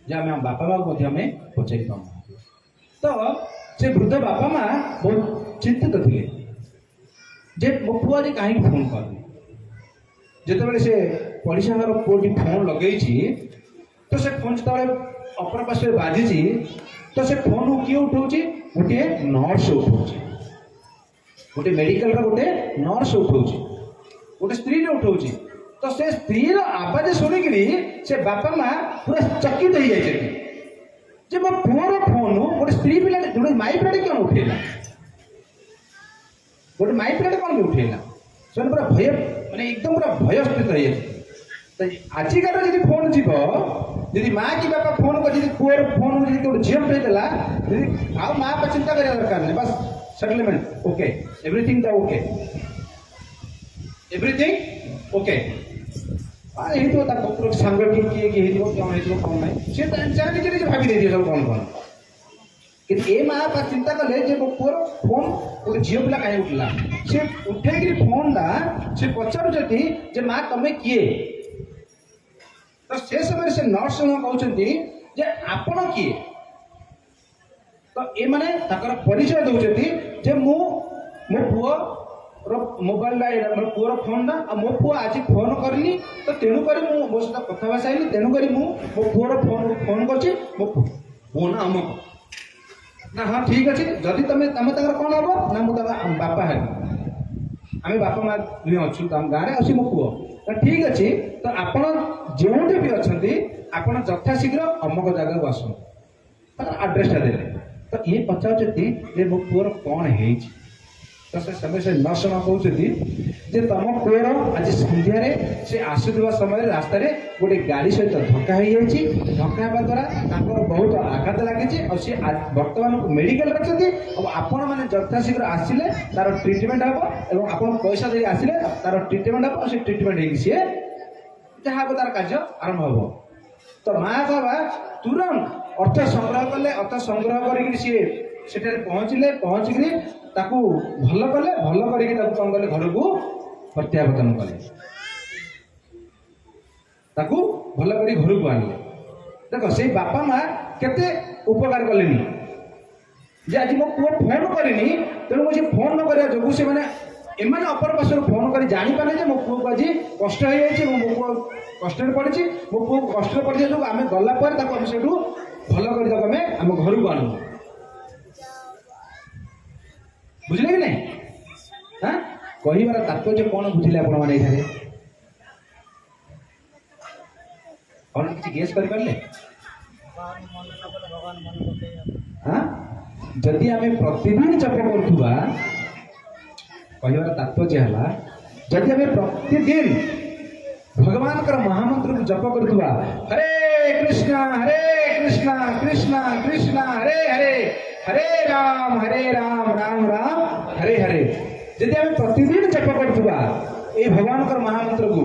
ଯେ ଆମେ ଆମ ବାପା ମାଆକୁ ମଧ୍ୟ ଆମେ ପଚାରି ପାରୁନାହାନ୍ତି। ତ ସେ ବୃଦ୍ଧ ବାପା ମା ବହୁତ ଚିନ୍ତିତ ଥିଲେ ଯେ ମୋ ପୁଅ ଆଜି କାହିଁକି ଫୋନ୍ କରୁନି। ଯେତେବେଳେ ସେ ପଡ଼ିଶା ଘର ପୁଅଟି ଫୋନ୍ ଲଗେଇଛି ତ ସେ ଫୋନ୍ ଯେତେବେଳେ ଅପର ପାର୍ଶ୍ୱରେ ବାଜିଛି ତ ସେ ଫୋନ୍କୁ କିଏ ଉଠାଉଛି? ଗୋଟିଏ ନର୍ସ ଉଠାଉଛି, ଗୋଟେ ମେଡ଼ିକାଲର ଗୋଟେ ନର୍ସ ଉଠାଉଛି, ଗୋଟେ ସ୍ତ୍ରୀରେ ଉଠାଉଛି। ତ ସେ ସ୍ତ୍ରୀର ଆବାଜ ଶୁଣିକିରି ସେ ବାପା ମା ପୁରା ଚକିତ ହେଇଯାଇଛନ୍ତି ଯେ ମୋ ପୁଅର ଫୋନ୍ ଗୋଟେ ସ୍ତ୍ରୀ ପିଲାଟେ ଗୋଟେ ମାଇ ପିଲାଟେ କ'ଣ ଉଠେଇଲା, ଗୋଟେ ମାଇ ପିଲାଟେ କ'ଣ ଉଠେଇଲା। ସେମାନେ ପୁରା ଭୟ ମାନେ ଏକଦମ ପୁରା ଭୟସ୍ଥିତ ହେଇଯାଇଛି। ତ ଆଜିକାର ଯଦି ଫୋନ୍ ଯିବ, ଯଦି ମା କି ବାପା ଫୋନ୍ କରି ଯଦି ପୁଅର ଫୋନ୍ ଯଦି ଗୋଟେ ଝିଅ ଉଠେଇଦେଲା, ଯଦି ଆଉ ମା ବାପା ଚିନ୍ତା କରିବା ଦରକାର ନାହିଁ, ବାସ୍ ସେଟଲମେଣ୍ଟ ଓକେ, ଏଭ୍ରିଥିଙ୍ଗ ଦ ଓକେ, ଏଭ୍ରିଥିଙ୍ଗ ଓକେ। ହେଇଥିବ ତା ପତ୍ର ସାଙ୍ଗ କିଏ ହେଇଥିବ କ'ଣ ହେଇଥିବ କ'ଣ ନାହିଁ, ସେ ଯାହା ନିଜେ ନିଜେ ଭାବି ଦେଇଥିବ ସବୁ କ'ଣ କ'ଣ। କିନ୍ତୁ ଏ ମା ବାପା ଚିନ୍ତା କଲେ ଯେ ମୋ ପୁଅର ଫୋନ୍ ଗୋଟେ ଝିଅ ପିଲା କାହିଁ ଉଠିଲା। ସେ ଉଠେଇକିରି ଫୋନ୍ଟା ସେ ପଚାରୁଛନ୍ତି ଯେ ମା ତମେ କିଏ। ତ ସେ ସମୟରେ ସେ ନର୍ସ କହୁଛନ୍ତି ଯେ ଆପଣ କିଏ। ତ ଏମାନେ ତାଙ୍କର ପରିଚୟ ଦେଉଛନ୍ତି ଯେ ମୁଁ ମୋ ପୁଅର ମୋବାଇଲଟା ଏଇଟା ମୋ ପୁଅର ଫୋନ୍ଟା, ଆଉ ମୋ ପୁଅ ଆଜି ଫୋନ୍ କରିନି ତ ତେଣୁକରି ମୁଁ ମୋ ସହିତ କଥାବାର୍ତ୍ତା ହେଇନି, ତେଣୁକରି ମୁଁ ମୋ ପୁଅର ଫୋନ୍ କରିଛି, ମୋ ପୁଅ ନା ଅମକ। ନା ହଁ ଠିକ୍ ଅଛି, ଯଦି ତମେ ତାଙ୍କର କ'ଣ ହବ ନା ମୁଁ ତାଙ୍କ ବାପା ହେବି, ଆମେ ବାପା ମା ଦୁହେଁ ଅଛୁ ଆମ ଗାଁରେ, ଅଛି ମୋ ପୁଅ। ତ ଠିକ୍ ଅଛି, ତ ଆପଣ ଯେଉଁଠି ବି ଅଛନ୍ତି ଆପଣ ଯଥାଶୀଘ୍ର ଅମକ ଜାଗାକୁ ଆସନ୍ତୁ। ତାଙ୍କର ଆଡ୍ରେସଟା ଦେଲେ। ତ ଇଏ ପଚାରୁଛନ୍ତି ଯେ ମୋ ପୁଅର କ'ଣ ହେଇଛି। ତ ସେ ସମୟ ସେ ନର୍ସ କହୁଛନ୍ତି ଯେ ତମ ପୁଅର ଆଜି ସନ୍ଧ୍ୟାରେ ସେ ଆସୁଥିବା ସମୟରେ ରାସ୍ତାରେ ଗୋଟେ ଗାଡ଼ି ସହିତ ଧକ୍କା ହେଇଯାଇଛି। ଧକ୍କା ହେବା ଦ୍ୱାରା ତାଙ୍କର ବହୁତ ଆଘାତ ଲାଗିଛି, ଆଉ ସେ ବର୍ତ୍ତମାନ ମେଡ଼ିକାଲରେ ଅଛନ୍ତି। ଆଉ ଆପଣମାନେ ଯଥାଶୀଘ୍ର ଆସିଲେ ତାର ଟ୍ରିଟମେଣ୍ଟ ହେବ, ଏବଂ ଆପଣ ପଇସା ଦେଇ ଆସିଲେ ତାର ଟ୍ରିଟମେଣ୍ଟ ହେବ, ଆଉ ସେ ଟ୍ରିଟମେଣ୍ଟ ହେଇକି ସିଏ ଯାହା ହେବ ତାର କାର୍ଯ୍ୟ ଆରମ୍ଭ ହେବ। ତ ମା ବାବା ତୁରନ୍ତ ଅର୍ଥ ସଂଗ୍ରହ କଲେ, ଅର୍ଥ ସଂଗ୍ରହ କରିକି ସିଏ ସେଠାରେ ପହଞ୍ଚିଲେ, ପହଞ୍ଚିକିରି ତାକୁ ଭଲ କଲେ, ଭଲ କରିକି ତାକୁ କ'ଣ କଲେ ଘରକୁ ପ୍ରତ୍ୟାବର୍ତ୍ତନ କଲେ, ତାକୁ ଭଲ କରି ଘରକୁ ଆଣିଲେ। ଦେଖ ସେଇ ବାପା ମା କେତେ ଉପକାର କଲେନି ଯେ ଆଜି ମୋ ପୁଅ ଫୋନ୍ କରିନି, ତେଣୁ ସେ ଫୋନ୍ ନ କରିବା ଯୋଗୁଁ ସେମାନେ ଏମାନେ ଅପର ପାର୍ଶ୍ୱରୁ ଫୋନ୍ କରି ଜାଣିପାରିଲେ ଯେ ମୋ ପୁଅକୁ ଆଜି କଷ୍ଟ ହେଇଯାଇଛି, ମୋ ପୁଅ କଷ୍ଟରେ ପଡ଼ିଛି, ମୋ ପୁଅକୁ କଷ୍ଟରେ ପଡ଼ିଥିବା ଯୋଗୁଁ ଆମେ ଗଲା ପରେ ତାକୁ ଆମେ ସେଇଠୁ ଭଲ କରି ତାକୁ ଆମେ ଆମ ଘରକୁ ଆଣିବୁ। ବୁଝିଲେ କି ନାହିଁ? ହଁ, କହିବାର ତାତ୍ପର୍ଯ୍ୟ କ'ଣ ବୁଝିଲେ ଆପଣମାନେ ଏଠାରେ? କ'ଣ କିଛି ଗେସ୍ କରିପାରିଲେ? ହଁ, ଯଦି ଆମେ ପ୍ରତିଦିନ ଜପ କରୁଥିବା, କହିବାର ତାତ୍ପର୍ଯ୍ୟ ହେଲା ଯଦି ଆମେ ପ୍ରତିଦିନ ଭଗବାନଙ୍କର ମହାମନ୍ତ୍ରକୁ ଜପ କରୁଥିବା, ହରେ କୃଷ୍ଣ କୃଷ୍ଣ କୃଷ୍ଣ ହରେ ହରେ, ହରେ ରାମ ରାମ ରାମ ହରେ ହରେ, ଯଦି ଆମେ ପ୍ରତିଦିନ ଜପ କରୁଥିବା ଏଇ ଭଗବାନଙ୍କର ମହାମନ୍ତ୍ରକୁ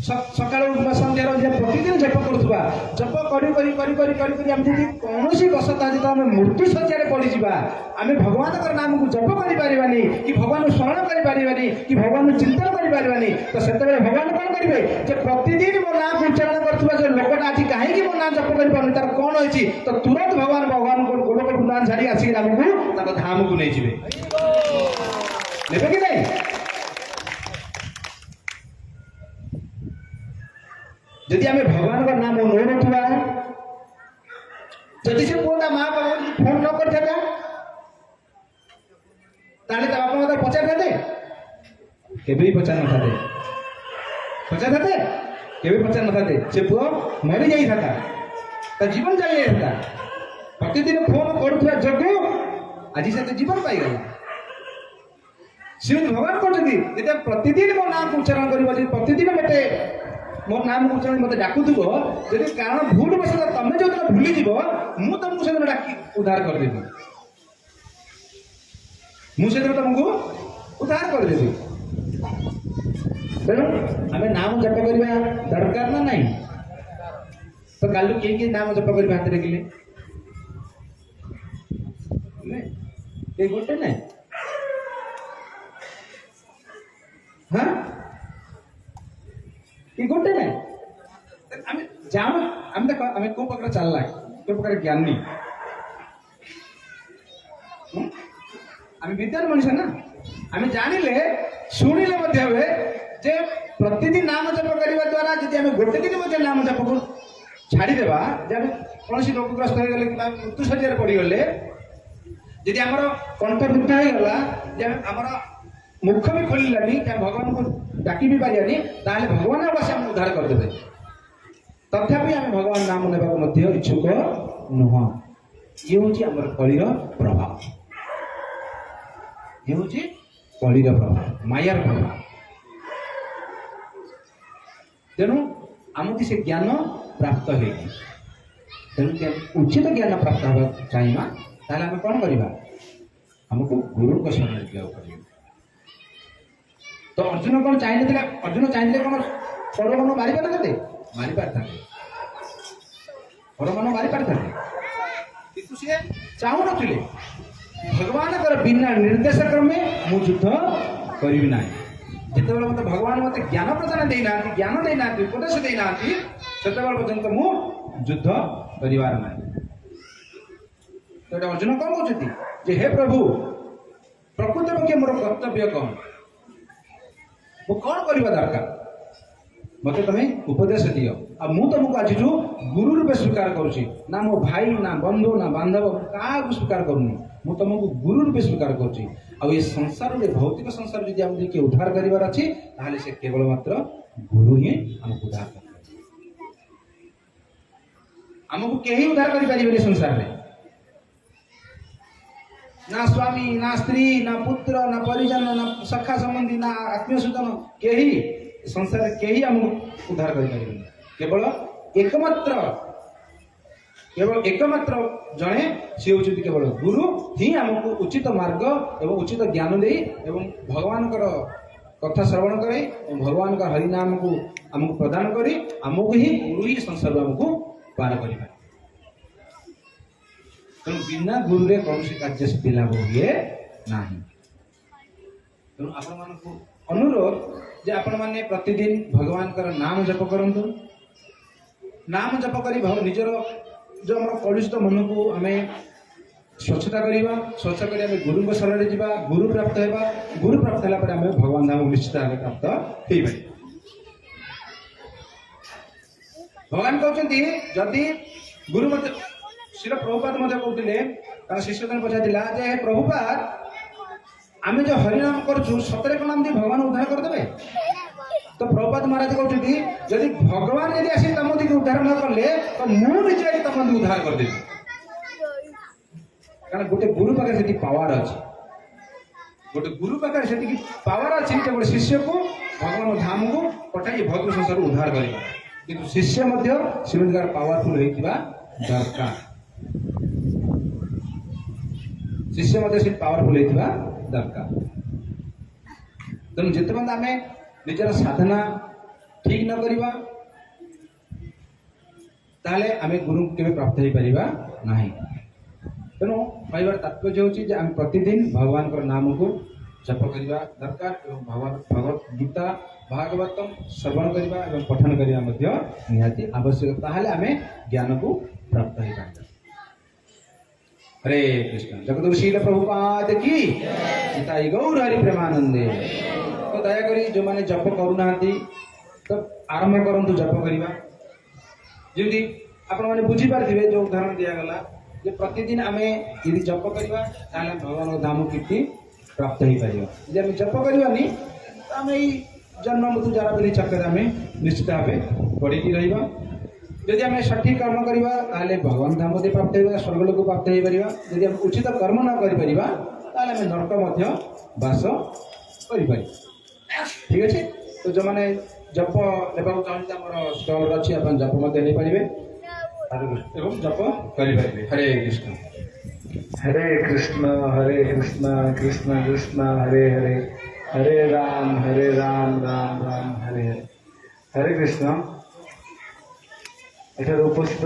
ସକାଳୁ କିମ୍ବା ସନ୍ଧ୍ୟାରେ ପ୍ରତିଦିନ ଜପ କରୁଥିବା, ଜପ କରି କରି କରି କରି କରି କରି ଆମେ ଯଦି କୌଣସି ବଶତଃ ଯେତେବେଳେ ଆମେ ମୃତ୍ୟୁ ଶଯ୍ୟାରେ ପଡ଼ିଯିବା, ଆମେ ଭଗବାନଙ୍କର ନାମକୁ ଜପ କରିପାରିବାନି, କି ଭଗବାନଙ୍କୁ ସ୍ମରଣ କରିପାରିବାନି, କି ଭଗବାନଙ୍କୁ ଚିନ୍ତନ କରିପାରିବାନି, ତ ସେତେବେଳେ ଭଗବାନ କ'ଣ କରିବେ ଯେ ପ୍ରତିଦିନ ମୋ ନାଁକୁ ଉଚ୍ଚାରଣ କରୁଥିବା ଯେ ଲୋକଟା ଆଜି କାହିଁକି ମୋ ନାଁ ଜପ କରିପାରୁନି, ତାର କ'ଣ ହେଇଛି, ତ ତୁରନ୍ତ ଭଗବାନଙ୍କୁ ଗୋଲକ ବୃନ୍ଦାବନ ଛାଡ଼ି ଆସିକି ଆମକୁ ତାଙ୍କ ଧାମକୁ ନେଇଯିବେ। ନେବେ କି ନାହିଁ? ଯଦି ଆମେ ଭଗବାନଙ୍କ ନାମ ନେଉନଥିବା, ଯଦି ସେ ପୁଅ ତା ମା ବାପାଙ୍କୁ ଫୋନ୍ ନ କରିଥାନ୍ତା, ତାହେଲେ ତା ବାପା ମା ତାକୁ ପଚାରିଥାନ୍ତେ? କେବେ ବି ପଚାରିନଥାନ୍ତେ। ପଚାରିଥାନ୍ତେ? କେବେ ପଚାରିନଥାନ୍ତେ। ସେ ପୁଅ ମରିଯାଇଥାନ୍ତା, ତା ଜୀବନ ଚାଲିଯାଇଥାନ୍ତା। ପ୍ରତିଦିନ ଫୋନ୍ କରୁଥିବା ଯୋଗୁଁ ଆଜି ସେ ଜୀବନ ପାଇଗଲା। ସେମିତି ଭଗବାନ କହିଛନ୍ତି ଯଦି ପ୍ରତିଦିନ ମୋ ନାଁକୁ ଉଚ୍ଚାରଣ କରିବ, ଯଦି ପ୍ରତିଦିନ ମୋ ନାମକୁ ଉଚ୍ଚାରଣ ମୋତେ ଡାକୁଥିବ, ଯଦି କାରଣ ଭୁଲ ବଶତଃ ତମେ ଯେଉଁଦିନ ଭୁଲିଯିବ, ମୁଁ ତମକୁ ସେଦିନ ଡାକି ଉଦ୍ଧାର କରିଦେବି, ମୁଁ ସେଦିନ ତମକୁ ଉଦ୍ଧାର କରିଦେବି। ତେଣୁ ଆମେ ନାମ ଜପ କରିବା ଦରକାର ନା ନାହିଁ? ତ କାଲି କିଏ ନାମ ଜପ କରିବା ହାତରେ ଗଲେ ଗୋଟେ ନାହିଁ। হ্যাঁ কি গোটে নাই আমি জানো আমি দেখো আমি কোন প্রকার চালাক কোন প্রকার জ্ঞানী আমি বিদ্যার মଣିষ না আমি জানিলে শুনিলে মধ্যে হবে যে প্রতিদিন নাম জপ କରିବା দ্বারা যদি আমি গোটে দিন মধ্যে নাম জপକୁ ଛାଡ଼ିଦେବା ଯେ ଆମେ କୌଣସି ରୋଗଗ୍ରସ୍ତ ହେଇଗଲେ କିମ୍ବା ମୃତ୍ୟୁ ଶଯ୍ୟାରେ ପଡ଼ିଗଲେ ଯଦି ଆମର କଣ୍ଠରୁଦ୍ଧ ହେଇଗଲା ଯେ ଆମର ମୁଖ ବି ଖୋଲିଲାନି ଯେ ଆମେ ଭଗବାନଙ୍କୁ ଡାକି ବି ପାରିବାନି ତାହେଲେ ଭଗବାନ ଆସି ଆମକୁ ଉଦ୍ଧାର କରିଦେବେ ତଥାପି ଆମେ ଭଗବାନ ନାମ ନେବାକୁ ମଧ୍ୟ ଇଚ୍ଛୁକ ନୁହଁ ଇଏ ହେଉଛି ଆମର କଳିର ପ୍ରଭାବ ଇଏ ହେଉଛି କଳିର ପ୍ରଭାବ ମାୟାର ପ୍ରଭାବ ତେଣୁ ଆମକୁ ସେ ଜ୍ଞାନ ପ୍ରାପ୍ତ ହେଇନି ତେଣୁ ଉଚିତ ଜ୍ଞାନ ପ୍ରାପ୍ତ ହେବାକୁ ଚାହିଁବା ତାହେଲେ ଆମେ କ'ଣ କରିବା ଆମକୁ ଗୁରୁଙ୍କ ଶରଣରେ ଯିବାକୁ ପଡ଼ିବ ତ ଅର୍ଜୁନ କ'ଣ ଚାହିଁଥିଲେ ଅର୍ଜୁନ ଚାହିଁଥିଲେ କ'ଣ ପରମାନ ମାରିପାରିଥାନ୍ତେ ମାରିପାରିଥାନ୍ତେ ପରମାନ ମାରିପାରିଥାନ୍ତେ କିନ୍ତୁ ସିଏ ଚାହୁଁନଥିଲେ ଭଗବାନଙ୍କର ବିନା ନିର୍ଦ୍ଦେଶ କ୍ରମେ ମୁଁ ଯୁଦ୍ଧ କରିବି ନାହିଁ ଯେତେବେଳେ ମୋତେ ଭଗବାନ ମୋତେ ଜ୍ଞାନ ପ୍ରଦାନ ଦେଇନାହାନ୍ତି ଜ୍ଞାନ ଦେଇନାହାନ୍ତି ଉପଦେଶ ଦେଇନାହାନ୍ତି ସେତେବେଳେ ପର୍ଯ୍ୟନ୍ତ ମୁଁ ଯୁଦ୍ଧ କରିବାର ନାହିଁ ତ ଏଟା ଅର୍ଜୁନ କ'ଣ କହୁଛନ୍ତି ଯେ ହେ ପ୍ରଭୁ ପ୍ରକୃତ ପକ୍ଷେ ମୋର କର୍ତ୍ତବ୍ୟ କ'ଣ ମୁଁ କ'ଣ କରିବା ଦରକାର ମୋତେ ତମେ ଉପଦେଶ ଦିଅ ଆଉ ମୁଁ ତମକୁ ଆଜିଠୁ ଗୁରୁ ରୂପେ ସ୍ୱୀକାର କରୁଛି ନା ମୋ ଭାଇ ନା ବନ୍ଧୁ ନା ବାନ୍ଧବ କାହାକୁ ସ୍ୱୀକାର କରୁନି ମୁଁ ତମକୁ ଗୁରୁ ରୂପେ ସ୍ୱୀକାର କରୁଛି ଆଉ ଏ ସଂସାରରେ ଭୌତିକ ସଂସାର ଯଦି ଆମକୁ କିଏ ଉଦ୍ଧାର କରିବାର ଅଛି ତାହେଲେ ସେ କେବଳ ମାତ୍ର ଗୁରୁ ହିଁ ଆମକୁ ଉଦ୍ଧାର କରିବ ଆମକୁ କେହି ଉଦ୍ଧାର କରିପାରିବେନି ସଂସାରରେ ନା ସ୍ୱାମୀ ନା ସ୍ତ୍ରୀ ନା ପୁତ୍ର ନା ପରିଜନ ନା ସଖା ସମ୍ବନ୍ଧୀ ନା ଆତ୍ମୀୟ ସ୍ୱଜନ କେହି ସଂସାରରେ କେହି ଆମକୁ ଉଦ୍ଧାର କରିପାରିବେନି କେବଳ ଏକମାତ୍ର ଜଣେ ସେ ହେଉଛନ୍ତି କେବଳ ଗୁରୁ ହିଁ ଆମକୁ ଉଚିତ ମାର୍ଗ ଏବଂ ଉଚିତ ଜ୍ଞାନ ଦେଇ ଏବଂ ଭଗବାନଙ୍କର କଥା ଶ୍ରବଣ କରି ଏବଂ ଭଗବାନଙ୍କ ହରିନାମକୁ ଆମକୁ ପ୍ରଦାନ କରି ଆମକୁ ହିଁ ଗୁରୁ ହିଁ ସଂସାରରୁ ଆମକୁ ପାର କରିପାରେ ତେଣୁ ବିନା ଗୁରୁରେ କୌଣସି କାର୍ଯ୍ୟ ସିଦ୍ଧି ଲାଭ ହୁଏ ନାହିଁ ତେଣୁ ଆପଣମାନଙ୍କୁ ଅନୁରୋଧ ଯେ ଆପଣମାନେ ପ୍ରତିଦିନ ଭଗବାନଙ୍କର ନାମ ଜପ କରନ୍ତୁ ନାମ ଜପ କରି ନିଜର ଯେଉଁ ଆମର କଳୁଷିତ ମନକୁ ଆମେ ସ୍ୱଚ୍ଛତା କରିବା ସ୍ୱଚ୍ଛ କରି ଆମେ ଗୁରୁଙ୍କ ଶରଣରେ ଯିବା ଗୁରୁ ପ୍ରାପ୍ତ ହେବା ଗୁରୁ ପ୍ରାପ୍ତ ହେଲା ପରେ ଆମେ ଭଗବାନ ଧାମକୁ ନିଶ୍ଚିତ ଭାବେ ପ୍ରାପ୍ତ ହେଇପାରିବା ଭଗବାନ କହୁଛନ୍ତି ଯଦି ଗୁରୁ ମଧ୍ୟ ଶିଳ ପ୍ରଭୁପାଦ ମଧ୍ୟ କହୁଥିଲେ ତାଙ୍କ ଶିଷ୍ୟଜନ ପଚାରିଥିଲା ଯେ ହେ ପ୍ରଭୁପାଦ ଆମେ ଯେଉଁ ହରିନାମ କରୁଛୁ ସତରେ କ'ଣ ଏମିତି ଭଗବାନ ଉଦ୍ଧାର କରିଦେବେ ତ ପ୍ରଭୁପାଦ ମହାରାଜ କହୁଛନ୍ତି ଯଦି ଭଗବାନ ଯଦି ଆସି ତମ ଦିକେ ଉଦ୍ଧାର ନ କଲେ ତ ମୁଁ ନିଜେ ଆଜି ତମ ଦିକେ ଉଦ୍ଧାର କରିଦେବି କାରଣ ଗୋଟେ ଗୁରୁ ପାଖରେ ସେଠି ପାୱାର ଅଛି ଗୋଟେ ଗୁରୁ ପାଖରେ ସେତିକି ପାୱାର ଅଛି କେବଳ ଶିଷ୍ୟକୁ ଭଗବାନ ଧାମକୁ ପଠାଇ ଭକ୍ତ ସଂସାରରୁ ଉଦ୍ଧାର କରିବା କିନ୍ତୁ ଶିଷ୍ୟ ମଧ୍ୟ ସେମିତିକାର ପାୱାରଫୁଲ ହେଇଥିବା ଦରକାର ଶିଷ୍ୟ ମଧ୍ୟ ସେ ପାୱାରଫୁଲ ହେଇଥିବା ଦରକାର ତେଣୁ ଯେତେବେଳେ ଆମେ ନିଜର ସାଧନା ଠିକ ନ କରିବା ତାହେଲେ ଆମେ ଗୁରୁଙ୍କୁ କେବେ ପ୍ରାପ୍ତ ହେଇପାରିବା ନାହିଁ ତେଣୁ କହିବାର ତାତ୍ପର୍ଯ୍ୟ ହେଉଛି ଯେ ଆମେ ପ୍ରତିଦିନ ଭଗବାନଙ୍କର ନାମକୁ ଜପ କରିବା ଦରକାର ଏବଂ ଭଗବତ ଗୀତା ଭାଗବତମ ଶ୍ରବଣ କରିବା ଏବଂ ପଠନ କରିବା ମଧ୍ୟ ନିହାତି ଆବଶ୍ୟକ ତାହେଲେ ଆମେ ଜ୍ଞାନକୁ ପ୍ରାପ୍ତ ହେଇପାରିବା हरे कृष्ण जगदुशील प्रभुपाद की गीताई गौर हरि प्रेमानंदे तो दयाकोरी जो मैंने जप करूना तो आरंभ करंतु जप करवा जमी आपण मैंने बुझीपारे जो उदाहरण दिगला जे प्रतिदिन आम यदि जप करवा भगवान धाम कीर्ति प्राप्त हो पार यदि आम जप करवानी तो आम यही जन्म मृत्यु जरा पीढ़ी चक्कर आम निश्चित भाव पड़ी रहा यदि आम सठिक कर्म करवा भगवान धाम प्राप्त हो स्वर्गलोक प्राप्त हो पार यदि आम उचित कर्म न कर नरक बास कर ठीक अच्छे तो जो मैंने जप लेवा चाहते आम स्टल अच्छी आप जप नहीं पारे एवं जप करें हरे कृष्ण कृष्ण कृष्ण कृष्ण हरे हरे हरे राम राम राम हरे हरे हरे कृष्ण एठार उपस्थित